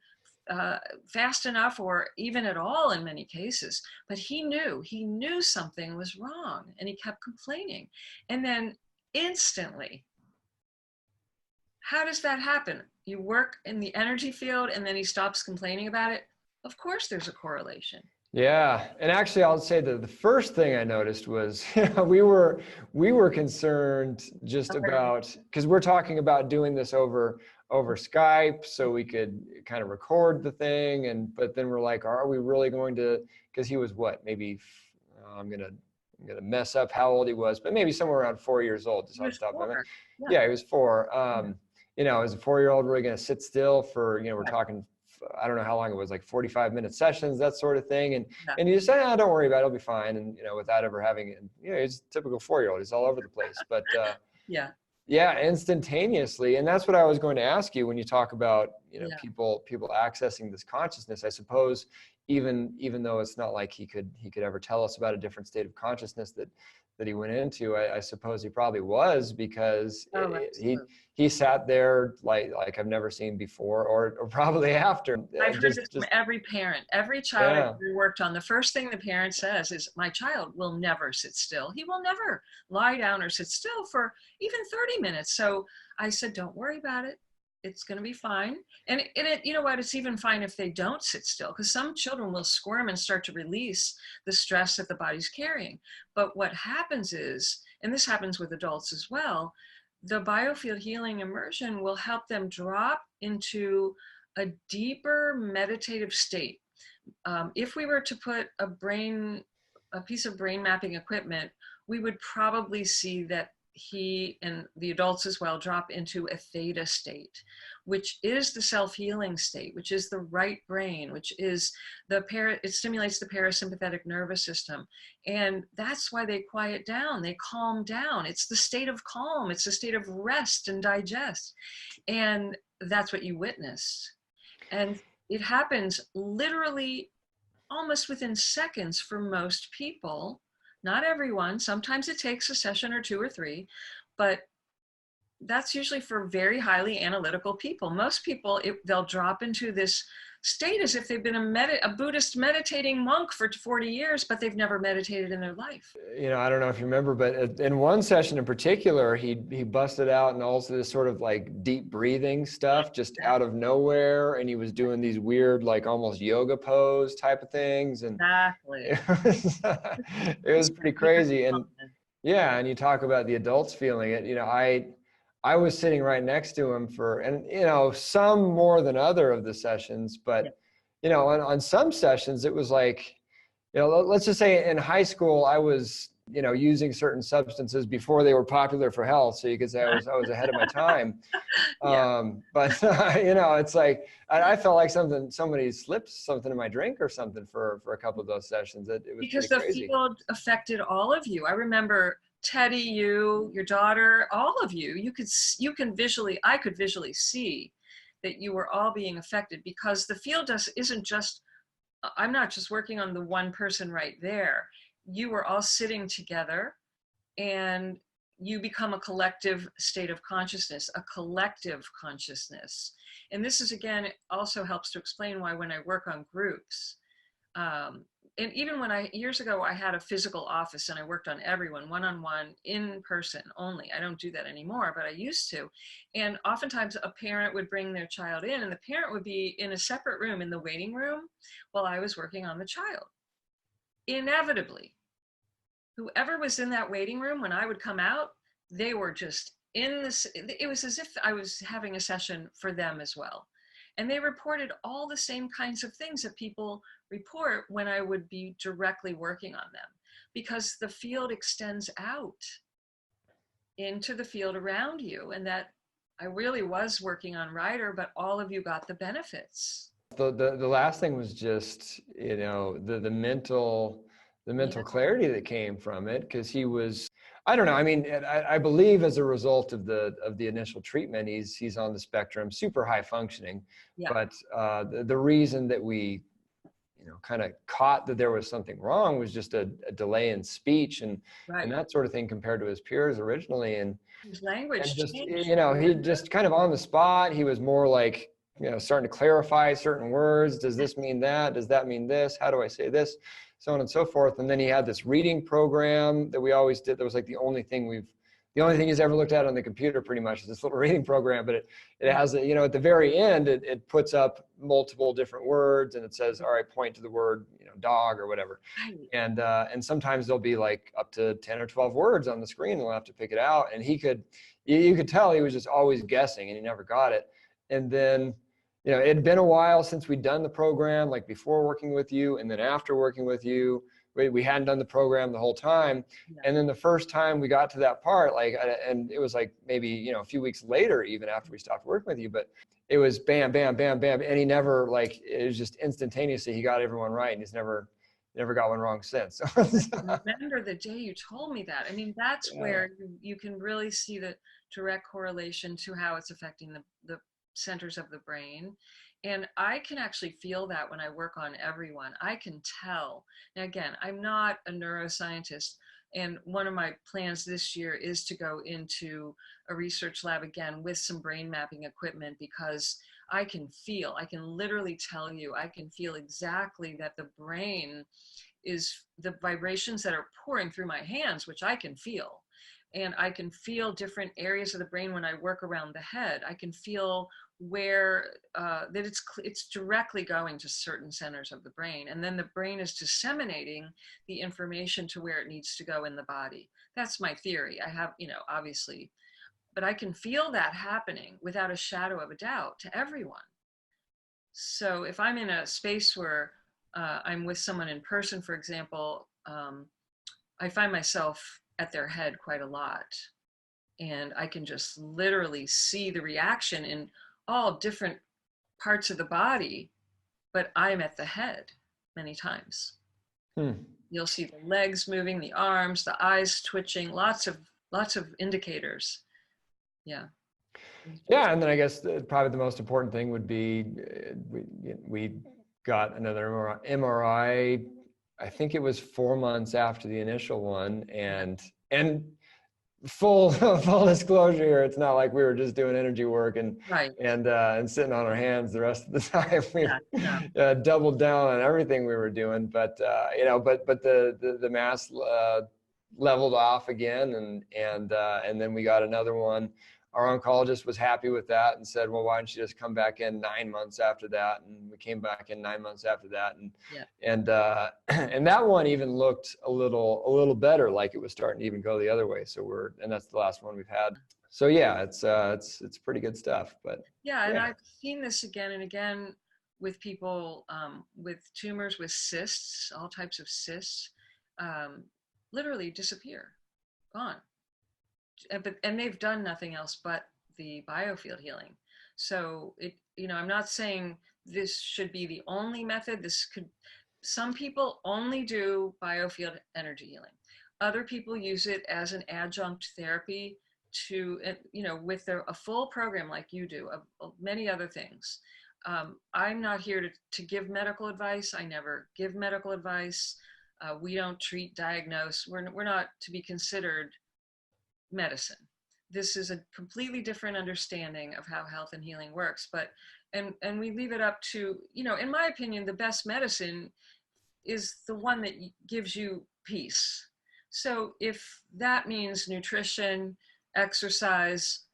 fast enough, or even at all in many cases. But he knew something was wrong, and he kept complaining. And then instantly, how does that happen? You work in the energy field, and then he stops complaining about it. Of course there's a correlation. Yeah, and actually I'll say that the first thing I noticed was, you know, we were concerned just about, because we're talking about doing this over Skype so we could kind of record the thing, but then we're like, are we really going to, because he was what, maybe, I'm gonna mess up how old he was, but maybe somewhere around 4 years old. Just off the top of my mind. Yeah, he was 4. You know, as a 4-year-old, really going to sit still for, you know, we're talking, I don't know how long it was, like 45-minute sessions, that sort of thing. And you just say, don't worry about it, it'll be fine. And, you know, without ever having it, you know, he's a typical 4-year-old. He's all over the place. But yeah, instantaneously. And that's what I was going to ask you when you talk about, you know, people accessing this consciousness. I suppose even though it's not like he could ever tell us about a different state of consciousness that he went into, I suppose he probably was, because he sat there like I've never seen before, or probably after. I've heard this from every parent, every child I've ever worked on. The first thing the parent says is, my child will never sit still. He will never lie down or sit still for even 30 minutes. So I said, don't worry about it. It's going to be fine. And you know what, it's even fine if they don't sit still, because some children will squirm and start to release the stress that the body's carrying. But what happens is, and this happens with adults as well, the Biofield Healing Immersion will help them drop into a deeper meditative state. If we were to put a piece of brain mapping equipment, we would probably see that he and the adults as well drop into a theta state, which is the self-healing state, which is the right brain, which is it stimulates the parasympathetic nervous system. And that's why they quiet down, they calm down. It's the state of calm, it's the state of rest and digest. And that's what you witnessed. And it happens literally almost within seconds for most people. Not everyone. Sometimes it takes a session or two or three, but that's usually for very highly analytical people. Most people, they'll drop into this state as if they've been a Buddhist meditating monk for 40 years, but they've never meditated in their life. You know, I don't know if you remember, but in one session in particular, he busted out and also this sort of like deep breathing stuff just out of nowhere. And he was doing these weird, like almost yoga pose type of things. And Exactly. it was pretty crazy. And yeah, and you talk about the adults feeling it. You know, I was sitting right next to him and you know, some more than other of the sessions, but you know, on some sessions it was like, you know, let's just say in high school I was, you know, using certain substances before they were popular for health, so you could say I was ahead of my time. But you know, it's like I felt like somebody slipped something in my drink or something for a couple of those sessions. It was because pretty the crazy. field affected all of you. I remember Teddy, your daughter, all of you. I could visually see that you were all being affected, because the field isn't just, I'm not just working on the one person right there. You were all sitting together and you become a collective state of consciousness, a collective consciousness. And this is, again, it also helps to explain why when I work on groups, and even when years ago, I had a physical office and I worked on everyone one-on-one in person only. I don't do that anymore, but I used to. And oftentimes a parent would bring their child in and the parent would be in a separate room in the waiting room while I was working on the child. Inevitably, whoever was in that waiting room, when I would come out, they were just in this, it was as if I was having a session for them as well. And they reported all the same kinds of things that people report when I would be directly working on them, because the field extends out into the field around you. And that I really was working on Ryder, but all of you got the benefits. The last thing was just, you know, the mental clarity that came from it, because he was, I don't know, I mean, I believe as a result of the initial treatment, he's on the spectrum, super high functioning. But the reason that we, you know, kind of caught that there was something wrong was just a delay in speech and that sort of thing compared to his peers originally. And his language just changed. you know, he just kind of on the spot, he was more like, you know, starting to clarify certain words. Does this mean that? Does that mean this? How do I say this? So on and so forth. And then he had this reading program that we always did. That was like the only thing he's ever looked at on the computer pretty much, is this little reading program. But it has, you know, at the very end, it puts up multiple different words and it says, all right, point to the word, you know, dog or whatever. And sometimes there'll be like up to 10 or 12 words on the screen. And we'll have to pick it out. And you could tell he was just always guessing and he never got it. And then, you know, it had been a while since we'd done the program, like before working with you and then after working with you. We hadn't done the program the whole time. And then the first time we got to that part, like, and it was like maybe, you know, a few weeks later, even after we stopped working with you, but it was bam, bam, bam, bam. And he never, like, it was just instantaneously, he got everyone right. And he's never got one wrong since. I remember the day you told me that. I mean, that's where you can really see the direct correlation to how it's affecting the centers of the brain. And I can actually feel that when I work on everyone. I can tell. Now, again, I'm not a neuroscientist. And one of my plans this year is to go into a research lab again with some brain mapping equipment, because I can literally tell you, I can feel exactly that the brain is the vibrations that are pouring through my hands, which I can feel. And I can feel different areas of the brain when I work around the head. I can feel where that it's directly going to certain centers of the brain, and then the brain is disseminating the information to where it needs to go in the body. That's my theory. I have, you know, obviously, but I can feel that happening without a shadow of a doubt to everyone. So if I'm in a space where I'm with someone in person, for example, I find myself at their head quite a lot. And I can just literally see the reaction in all different parts of the body, but I'm at the head many times. Hmm. You'll see the legs moving, the arms, the eyes twitching, lots of indicators. Yeah. Yeah, and then I guess probably the most important thing would be we got another MRI. I think it was 4 months after the initial one, and full full disclosure here, it's not like we were just doing energy work Right. and sitting on our hands the rest of the time. We Yeah. No. doubled down on everything we were doing, but but the mass leveled off again, and then we got another one. Our oncologist was happy with that and said, well, why don't you just come back in 9 months after that? And we came back in 9 months after that. And that one even looked a little better, like it was starting to even go the other way. And that's the last one we've had. So yeah, it's pretty good stuff, but yeah. And I've seen this again and again with people with tumors, with cysts, all types of cysts, literally disappear, gone. And they've done nothing else but the biofield healing. So I'm not saying this should be the only method. Some people only do biofield energy healing. Other people use it as an adjunct therapy to, with a full program like you do, of many other things. I'm not here to give medical advice. I never give medical advice. We don't treat, diagnose. We're not to be considered medicine. This is a completely different understanding of how health and healing works. And we leave it up to, in my opinion, the best medicine is the one that gives you peace. So if that means nutrition, exercise,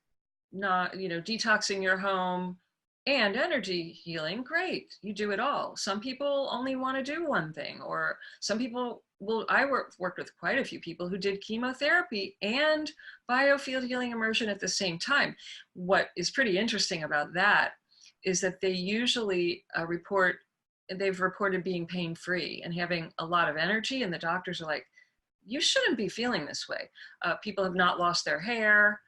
not, detoxing your home, and energy healing, great, you do it all. Some people only want to do one thing, or some people I worked with quite a few people who did chemotherapy and biofield healing immersion at the same time. What is pretty interesting about that is that they usually they've reported being pain-free and having a lot of energy, and the doctors are like, you shouldn't be feeling this way. People have not lost their hair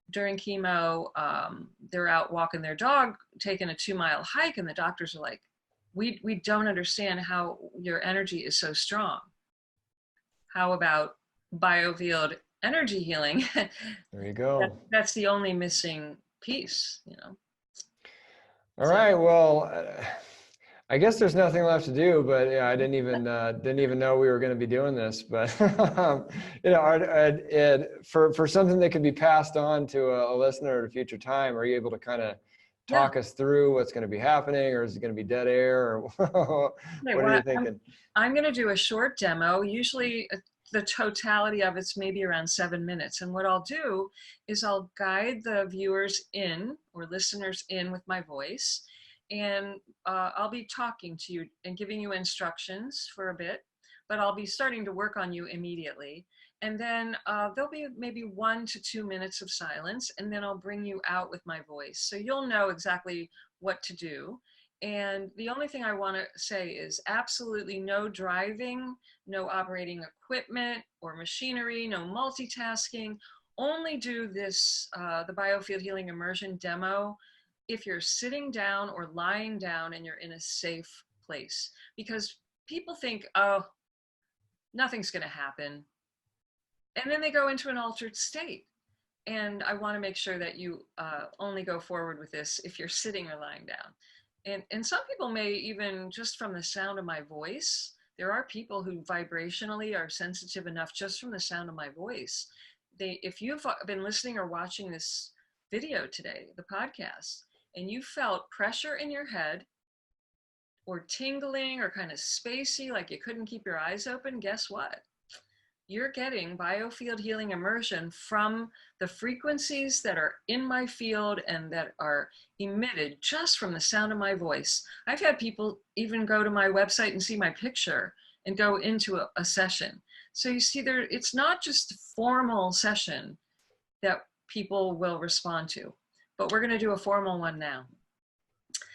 during chemo. They're out walking their dog, taking a 2-mile hike, and the doctors are like, we don't understand how your energy is so strong. How about biofield energy healing? there you go. That's the only missing piece, All right. Well, I guess there's nothing left to do, but yeah, I didn't even know we were going to be doing this. But for something that could be passed on to a listener at a future time, are you able to kind of talk us through what's going to be happening, or is it going to be dead air, or what are you thinking? I'm going to do a short demo. Usually, the totality of it's maybe around 7 minutes. And what I'll do is I'll guide the viewers in, or listeners in, with my voice. And I'll be talking to you and giving you instructions for a bit, but I'll be starting to work on you immediately. And then there'll be maybe 1 to 2 minutes of silence, and then I'll bring you out with my voice. So you'll know exactly what to do. And the only thing I want to say is absolutely no driving, no operating equipment or machinery, no multitasking. Only do this, the Biofield Healing Immersion demo, if you're sitting down or lying down and you're in a safe place. Because people think, oh, nothing's going to happen. And then they go into an altered state. And I want to make sure that you only go forward with this if you're sitting or lying down. And some people may even, just from the sound of my voice, there are people who vibrationally are sensitive enough just from the sound of my voice. If you've been listening or watching this video today, the podcast, and you felt pressure in your head or tingling or kind of spacey, like you couldn't keep your eyes open, guess what? You're getting biofield healing immersion from the frequencies that are in my field and that are emitted just from the sound of my voice. I've had people even go to my website and see my picture and go into a session. So you see, it's not just a formal session that people will respond to, but we're going to do a formal one now.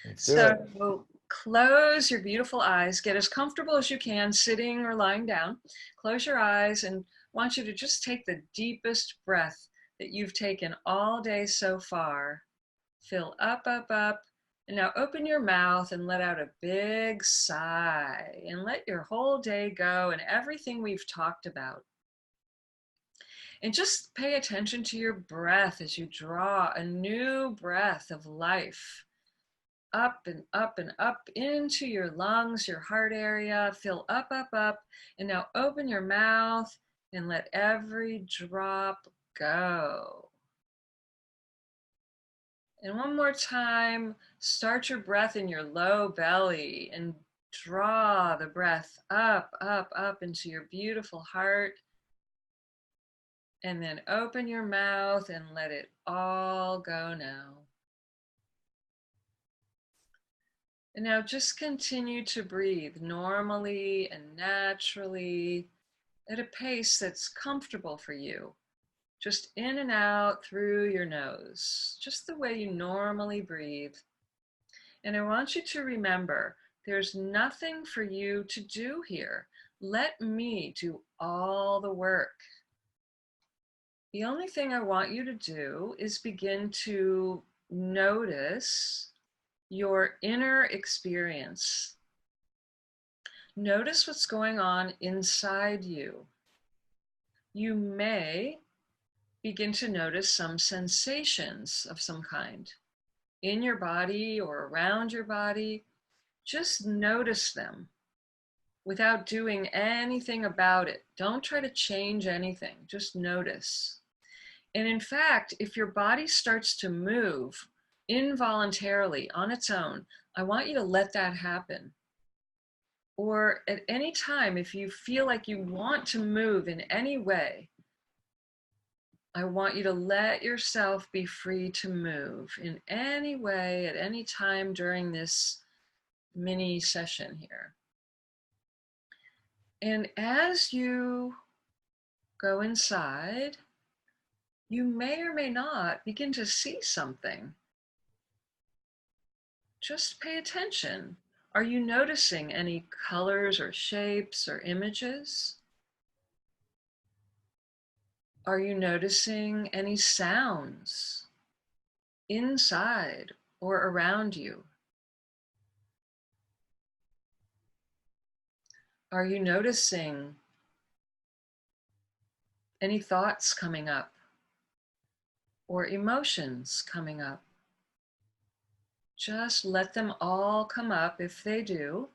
Let's do it. So close your beautiful eyes. Get as comfortable as you can, sitting or lying down. Close your eyes, and I want you to just take the deepest breath that you've taken all day so far. Fill up, up, up. And now open your mouth and let out a big sigh and let your whole day go and everything we've talked about. And just pay attention to your breath as you draw a new breath of life up and up and up into your lungs, your heart area. Fill up, up, up. And now open your mouth and let every drop go. And one more time, start your breath in your low belly and draw the breath up, up, up into your beautiful heart. And then open your mouth and let it all go now. And now just continue to breathe normally and naturally at a pace that's comfortable for you. Just in and out through your nose, just the way you normally breathe. And I want you to remember, there's nothing for you to do here. Let me do all the work. The only thing I want you to do is begin to notice your inner experience. Notice what's going on inside you. You may begin to notice some sensations of some kind in your body or around your body. Just notice them without doing anything about it. Don't try to change anything, just notice. And in fact, if your body starts to move involuntarily on its own, I want you to let that happen. Or at any time, if you feel like you want to move in any way, I want you to let yourself be free to move in any way at any time during this mini session here. And as you go inside, you may or may not begin to see something. Just pay attention. Are you noticing any colors or shapes or images? Are you noticing any sounds inside or around you? Are you noticing any thoughts coming up or emotions coming up? Just let them all come up if they do,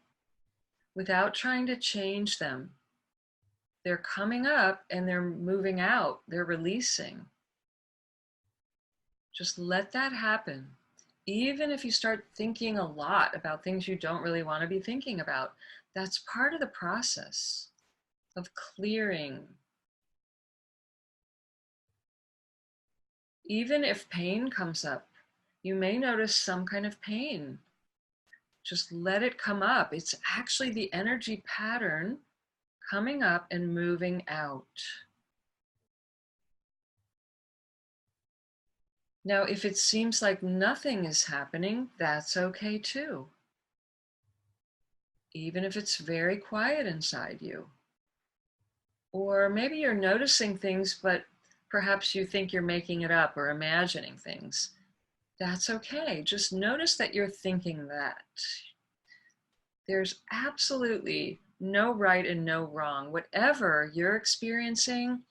without trying to change them. They're coming up and they're moving out, they're releasing. Just let that happen. Even if you start thinking a lot about things you don't really want to be thinking about, that's part of the process of clearing. Even if pain comes up, you may notice some kind of pain. Just let it come up. It's actually the energy pattern coming up and moving out. Now, if it seems like nothing is happening, that's okay too. Even if it's very quiet inside you. Or maybe you're noticing things, but perhaps you think you're making it up or imagining things. That's okay. Just notice that you're thinking that. There's absolutely no right and no wrong. Whatever you're experiencing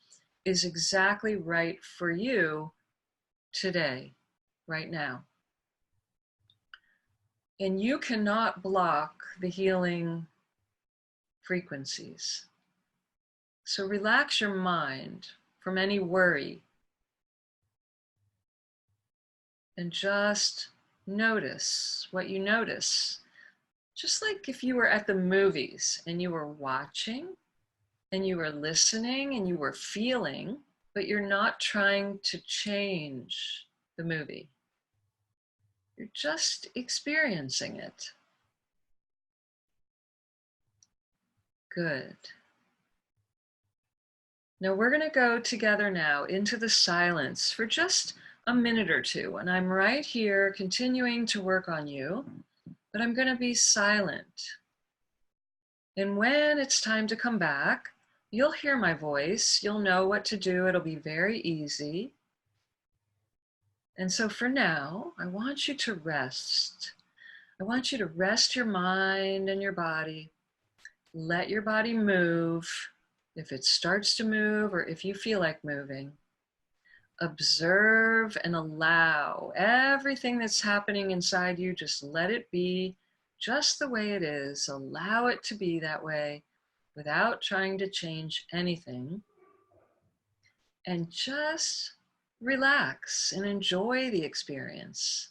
is exactly right for you today, right now. And you cannot block the healing frequencies. So relax your mind from any worry and just notice what you notice. Just like if you were at the movies and you were watching and you were listening and you were feeling, but you're not trying to change the movie. You're just experiencing it. Good. Now we're going to go together now into the silence for just a minute or two, and I'm right here continuing to work on you, but I'm going to be silent. And when it's time to come back, you'll hear my voice. You'll know what to do. It'll be very easy. And so for now, I want you to rest. I want you to rest your mind and your body. Let your body move. If it starts to move or if you feel like moving, observe and allow everything that's happening inside you. Just let it be just the way it is. Allow it to be that way without trying to change anything. And just relax and enjoy the experience.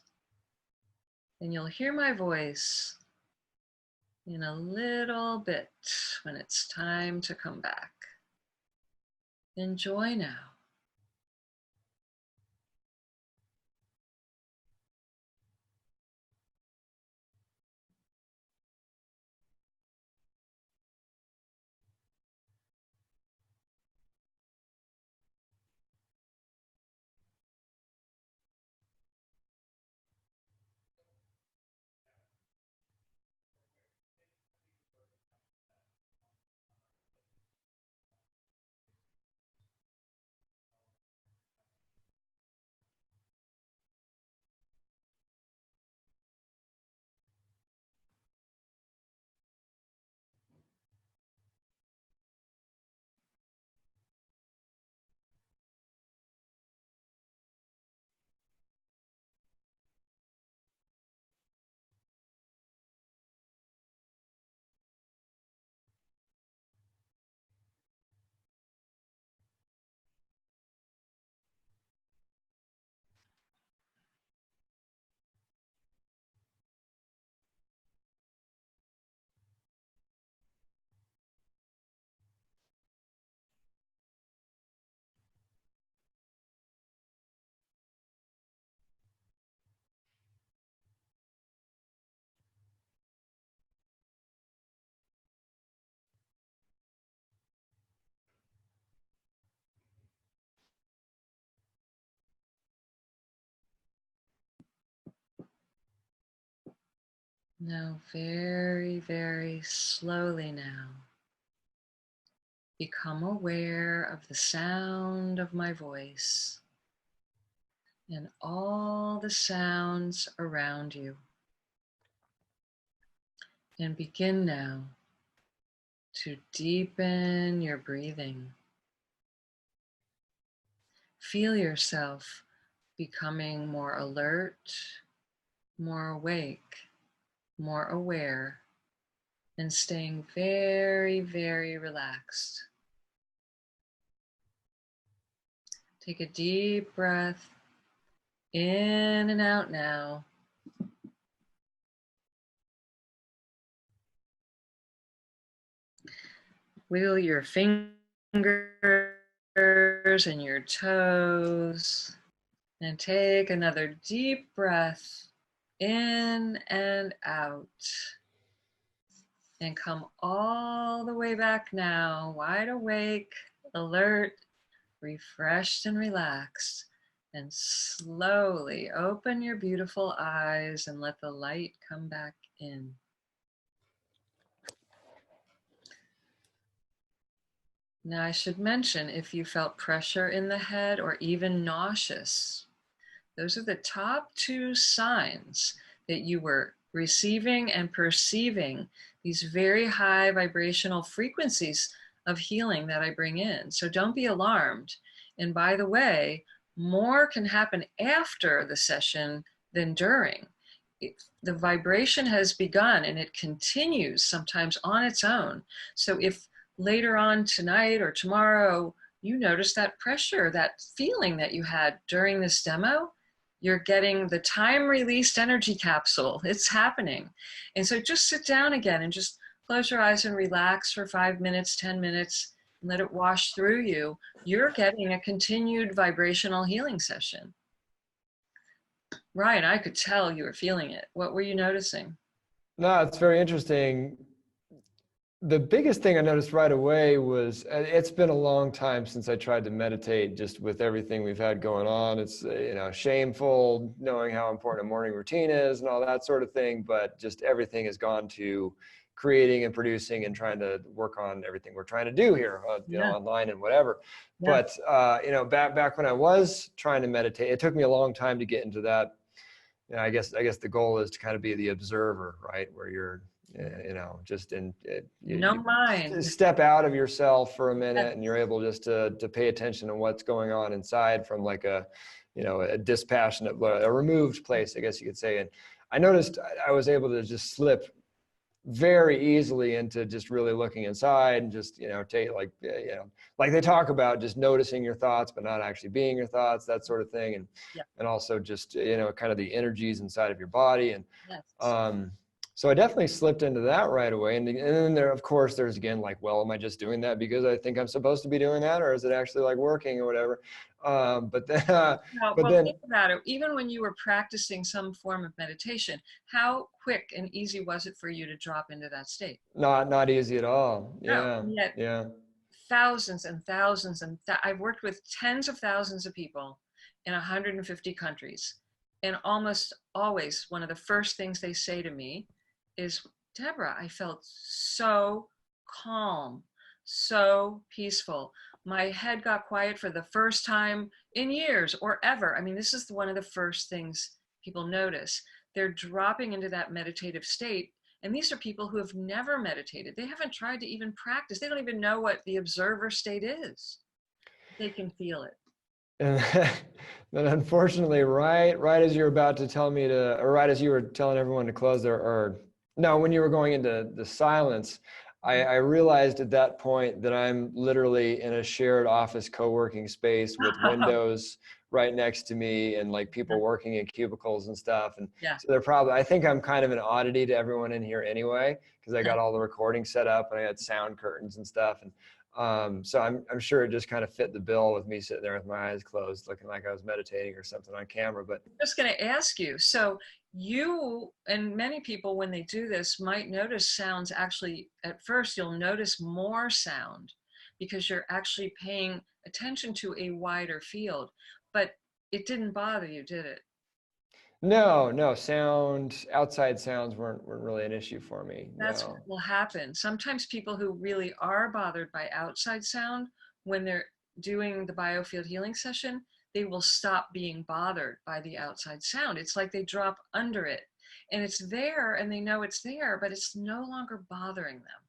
And you'll hear my voice in a little bit when it's time to come back. Enjoy now. Now, very, very slowly now, become aware of the sound of my voice and all the sounds around you. And begin now to deepen your breathing. Feel yourself becoming more alert, more awake, more aware, and staying very, very relaxed. Take a deep breath in and out now. Wiggle your fingers and your toes. And take another deep breath in and out. And come all the way back now, wide awake, alert, refreshed and relaxed. And slowly open your beautiful eyes and let the light come back in. Now, I should mention, if you felt pressure in the head or even nauseous, those are the top two signs that you were receiving and perceiving these very high vibrational frequencies of healing that I bring in. So don't be alarmed. And by the way, more can happen after the session than during. The vibration has begun and it continues sometimes on its own. So if later on tonight or tomorrow you notice that pressure, that feeling that you had during this demo, you're getting the time released energy capsule. It's happening. And so just sit down again and just close your eyes and relax for 5 minutes, 10 minutes, and let it wash through you. You're getting a continued vibrational healing session. Ryan, I could tell you were feeling it. What were you noticing? No, it's very interesting. The biggest thing I noticed right away was it's been a long time since I tried to meditate, just with everything we've had going on. It's, shameful knowing how important a morning routine is and all that sort of thing, but just everything has gone to creating and producing and trying to work on everything we're trying to do here, Yeah. online and whatever. Yeah. But, back when I was trying to meditate, it took me a long time to get into that. I guess the goal is to kind of be the observer, right? Where you're, just No you mind. step out of yourself for a Yes. minute, and you're able just to pay attention to what's going on inside from like a dispassionate, a removed place, I guess you could say. And I noticed I was able to just slip very easily into just really looking inside and just, take like they talk about just noticing your thoughts, but not actually being your thoughts, that sort of thing. Yeah. And also just, kind of the energies inside of your body. And, Yes. so I definitely slipped into that right away. And then there, of course, there's again, like, well, am I just doing that because I think I'm supposed to be doing that? Or is it actually like working or whatever? But then, No, but well, then think about it. Even when you were practicing some form of meditation, how quick and easy was it for you to drop into that state? not easy at all. No, Yeah. and yet Yeah. thousands and thousands I've worked with tens of thousands of people in 150 countries, and almost always one of the first things they say to me is, Deborah, I felt so calm, so peaceful. My head got quiet for the first time in years or ever. I mean, this is one of the first things people notice. They're dropping into that meditative state. And these are people who have never meditated. They haven't tried to even practice. They don't even know what the observer state is. They can feel it. And then unfortunately, right as you're about to tell me to, or right as you were telling everyone to close their, or no, when you were going into the silence, I realized at that point that I'm literally in a shared office co-working space with windows right next to me and like people working in cubicles and stuff. And Yeah. so I think I'm kind of an oddity to everyone in here anyway, because I got all the recording set up and I had sound curtains and stuff. And so I'm sure it just kind of fit the bill with me sitting there with my eyes closed, looking like I was meditating or something on camera. But I'm just going to ask you. So you and many people, when they do this, might notice sounds. Actually, at first, you'll notice more sound because you're actually paying attention to a wider field. But it didn't bother you, did it? no, outside sounds weren't really an issue for me. That's what No. will happen. Sometimes people who really are bothered by outside sound, when they're doing the biofield healing session, they will stop being bothered by the outside sound. It's like they drop under it and it's there and they know it's there, but it's no longer bothering them.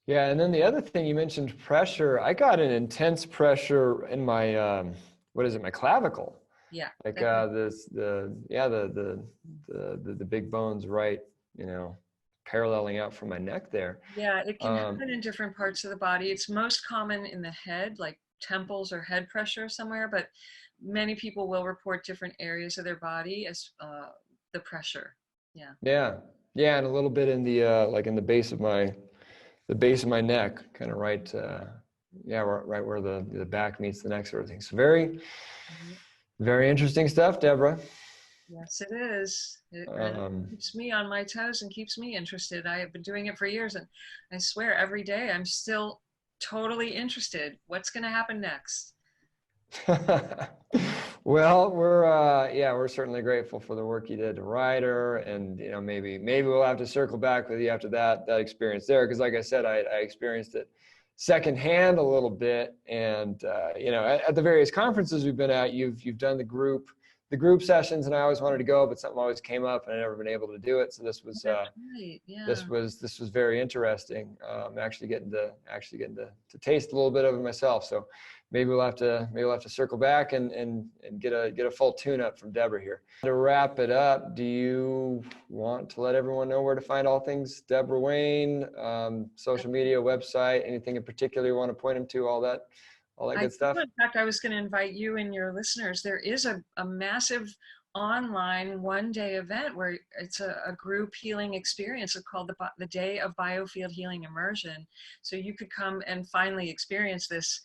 Yeah, and then the other thing you mentioned, pressure. I got an intense pressure in my my clavicle. Yeah. Like the big bones right, paralleling out from my neck there. Yeah, it can happen in different parts of the body. It's most common in the head, like temples or head pressure somewhere, but many people will report different areas of their body as the pressure. Yeah. Yeah, yeah, and a little bit in the like in the base of my neck, kind of right, right where the back meets the neck, sort of thing. So very, Mhm. very interesting stuff, Deborah. Yes, it is. It Um, keeps me on my toes and keeps me interested. I have been doing it for years, and I swear every day I'm still totally interested. What's going to happen next? well, we're certainly grateful for the work you did to write her, and maybe we'll have to circle back with you after that experience there, because like I said, I experienced it secondhand a little bit, and at the various conferences we've been at, you've done the group sessions, and I always wanted to go, but something always came up, and I never been able to do it. So this was That's right. Yeah. this was very interesting. Actually getting to taste a little bit of it myself. So maybe we'll have to circle back and get a full tune up from Deborah here. To wrap it up, do you want to let everyone know where to find all things Debora Wayne, social media, website, anything in particular you want to point them to, all that good stuff? In fact, I was going to invite you and your listeners. There is a massive online one-day event where it's a group healing experience. It's called the Day of Biofield Healing Immersion. So you could come and finally experience this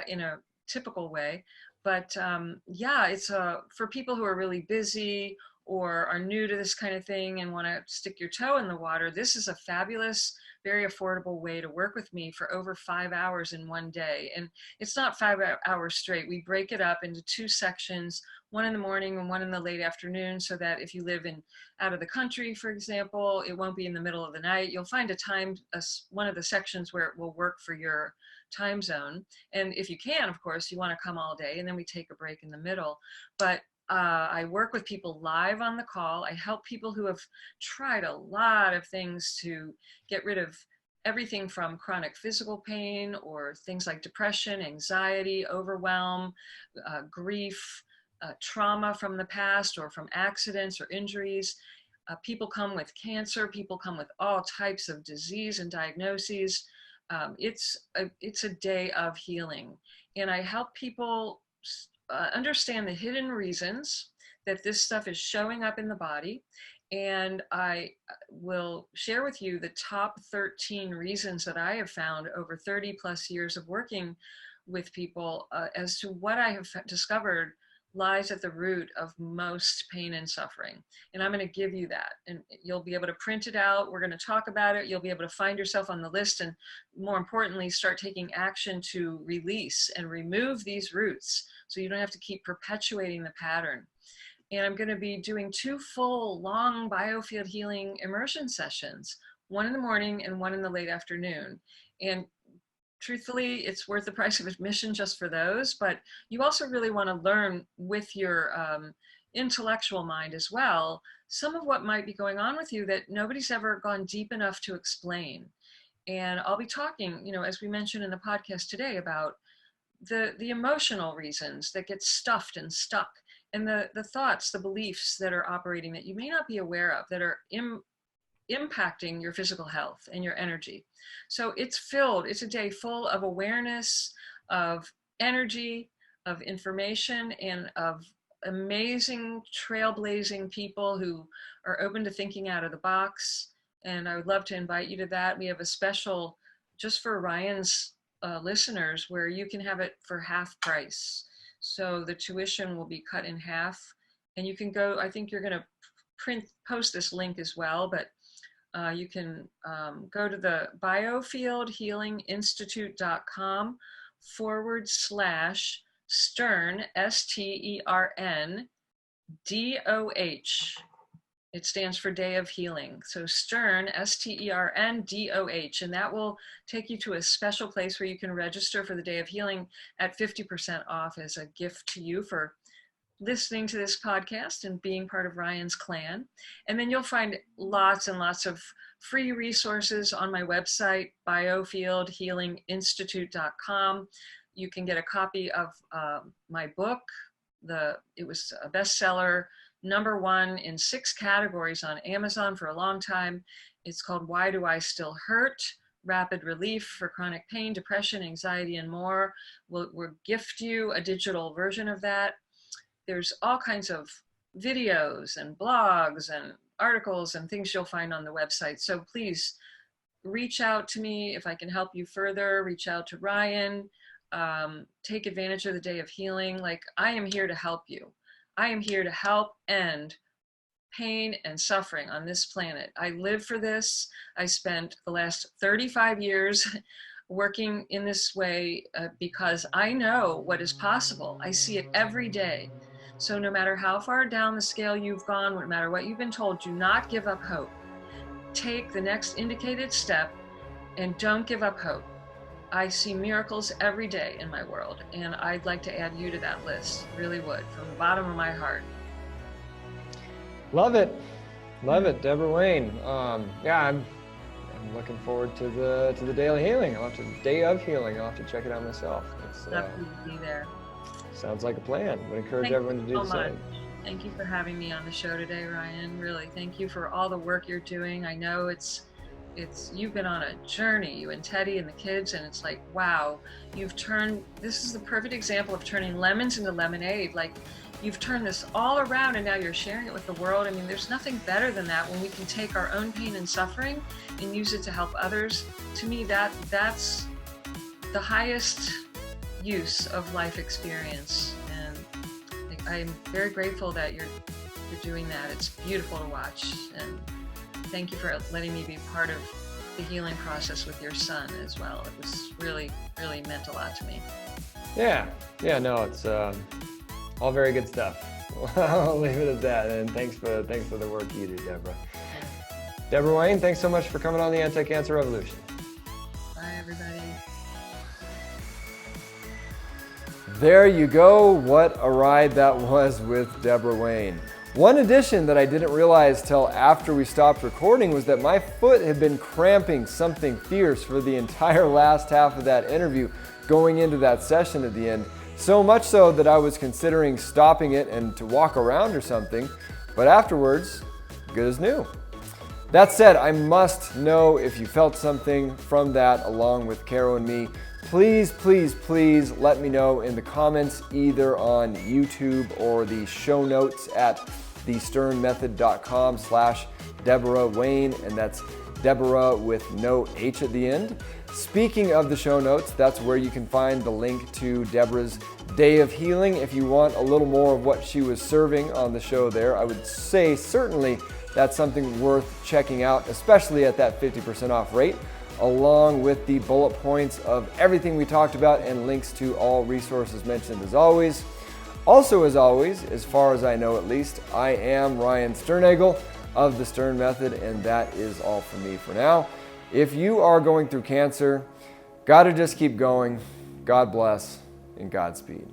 in a typical way. But yeah, it's for people who are really busy or are new to this kind of thing and want to stick your toe in the water. This is a fabulous, very affordable way to work with me for over 5 hours in one day. And it's not 5 hours straight. We break it up into 2 sections, one in the morning and one in the late afternoon, so that if you live out of the country, for example, it won't be in the middle of the night. You'll find one of the sections where it will work for your time zone. And if you can, of course, you want to come all day, and then we take a break in the middle. But I work with people live on the call. I help people who have tried a lot of things to get rid of everything from chronic physical pain or things like depression, anxiety, overwhelm, grief, trauma from the past or from accidents or injuries. People come with cancer. People come with all types of disease and diagnoses. It's a day of healing. And I help people understand the hidden reasons that this stuff is showing up in the body. And I will share with you the top 13 reasons that I have found over 30 plus years of working with people as to what I have discovered lies at the root of most pain and suffering. And I'm going to give you that, and you'll be able to print it out. We're going to talk about it. You'll be able to find yourself on the list, and more importantly, start taking action to release and remove these roots so you don't have to keep perpetuating the pattern. And I'm going to be doing 2 full, long biofield healing immersion sessions, one in the morning and one in the late afternoon. And truthfully, it's worth the price of admission just for those, but you also really want to learn with your intellectual mind as well, some of what might be going on with you that nobody's ever gone deep enough to explain. And I'll be talking, as we mentioned in the podcast today, about the emotional reasons that get stuffed and stuck, and the thoughts, the beliefs that are operating that you may not be aware of, that are impacting your physical health and your energy. So it's a day full of awareness, of energy, of information, and of amazing trailblazing people who are open to thinking out of the box. And I would love to invite you to that. We have a special just for Ryan's listeners where you can have it for half price. So the tuition will be cut in half, and you can go, I think you're going to post this link as well, but you can go to the biofieldhealinginstitute.com/Stern, STERNDOH. It stands for Day of Healing. So Stern, STERNDOH, and that will take you to a special place where you can register for the Day of Healing at 50% off as a gift to you for listening to this podcast and being part of Ryan's clan. And then you'll find lots and lots of free resources on my website, biofieldhealinginstitute.com. You can get a copy of my book. It was a bestseller, #1 in 6 categories on Amazon for a long time. It's called Why Do I Still Hurt? Rapid Relief for Chronic Pain, Depression, Anxiety, and More. We'll gift you a digital version of that. There's all kinds of videos and blogs and articles and things you'll find on the website. So please reach out to me if I can help you further. Reach out to Ryan. Take advantage of the Day of Healing. Like, I am here to help you. I am here to help end pain and suffering on this planet. I live for this. I spent the last 35 years working in this way because I know what is possible. I see it every day. So no matter how far down the scale you've gone, no matter what you've been told, do not give up hope. Take the next indicated step and don't give up hope. I see miracles every day in my world, and I'd like to add you to that list. Really would, from the bottom of my heart. Love it. Love it, Debora Wayne. I'm looking forward to the Day of Healing. I'll have to check it out myself. Love to be there. Sounds like a plan. I would encourage everyone to do the same. Thank you for having me on the show today, Ryan. Really, thank you for all the work you're doing. I know you've been on a journey, you and Teddy and the kids, and it's like, wow, this is the perfect example of turning lemons into lemonade. Like, you've turned this all around and now you're sharing it with the world. I mean, there's nothing better than that when we can take our own pain and suffering and use it to help others. To me, that's the highest use of life experience. And I'm very grateful that you're doing that. It's beautiful to watch. And thank you for letting me be part of the healing process with your son as well. It was really, really meant a lot to me. Yeah, no, it's all very good stuff. I'll leave it at that, and thanks for the work you do, Debora. Debora Wayne, thanks so much for coming on the Anti-Cancer Revolution. Bye, everybody. There you go. What a ride that was with Debora Wayne. One addition that I didn't realize till after we stopped recording was that my foot had been cramping something fierce for the entire last half of that interview going into that session at the end. So much so that I was considering stopping it and to walk around or something, but afterwards, good as new. That said, I must know if you felt something from that along with Caro and me. Please, please, please let me know in the comments either on YouTube or the show notes at thesternmethod.com/Debora Wayne, and that's Debora with no H at the end. Speaking of the show notes, that's where you can find the link to Debora's Day of Healing. If you want a little more of what she was serving on the show there, I would say certainly that's something worth checking out, especially at that 50% off rate, along with the bullet points of everything we talked about and links to all resources mentioned as always. Also, as always, as far as I know at least, I am Ryan Sternagel of The Stern Method, and that is all for me for now. If you are going through cancer, gotta just keep going. God bless and Godspeed.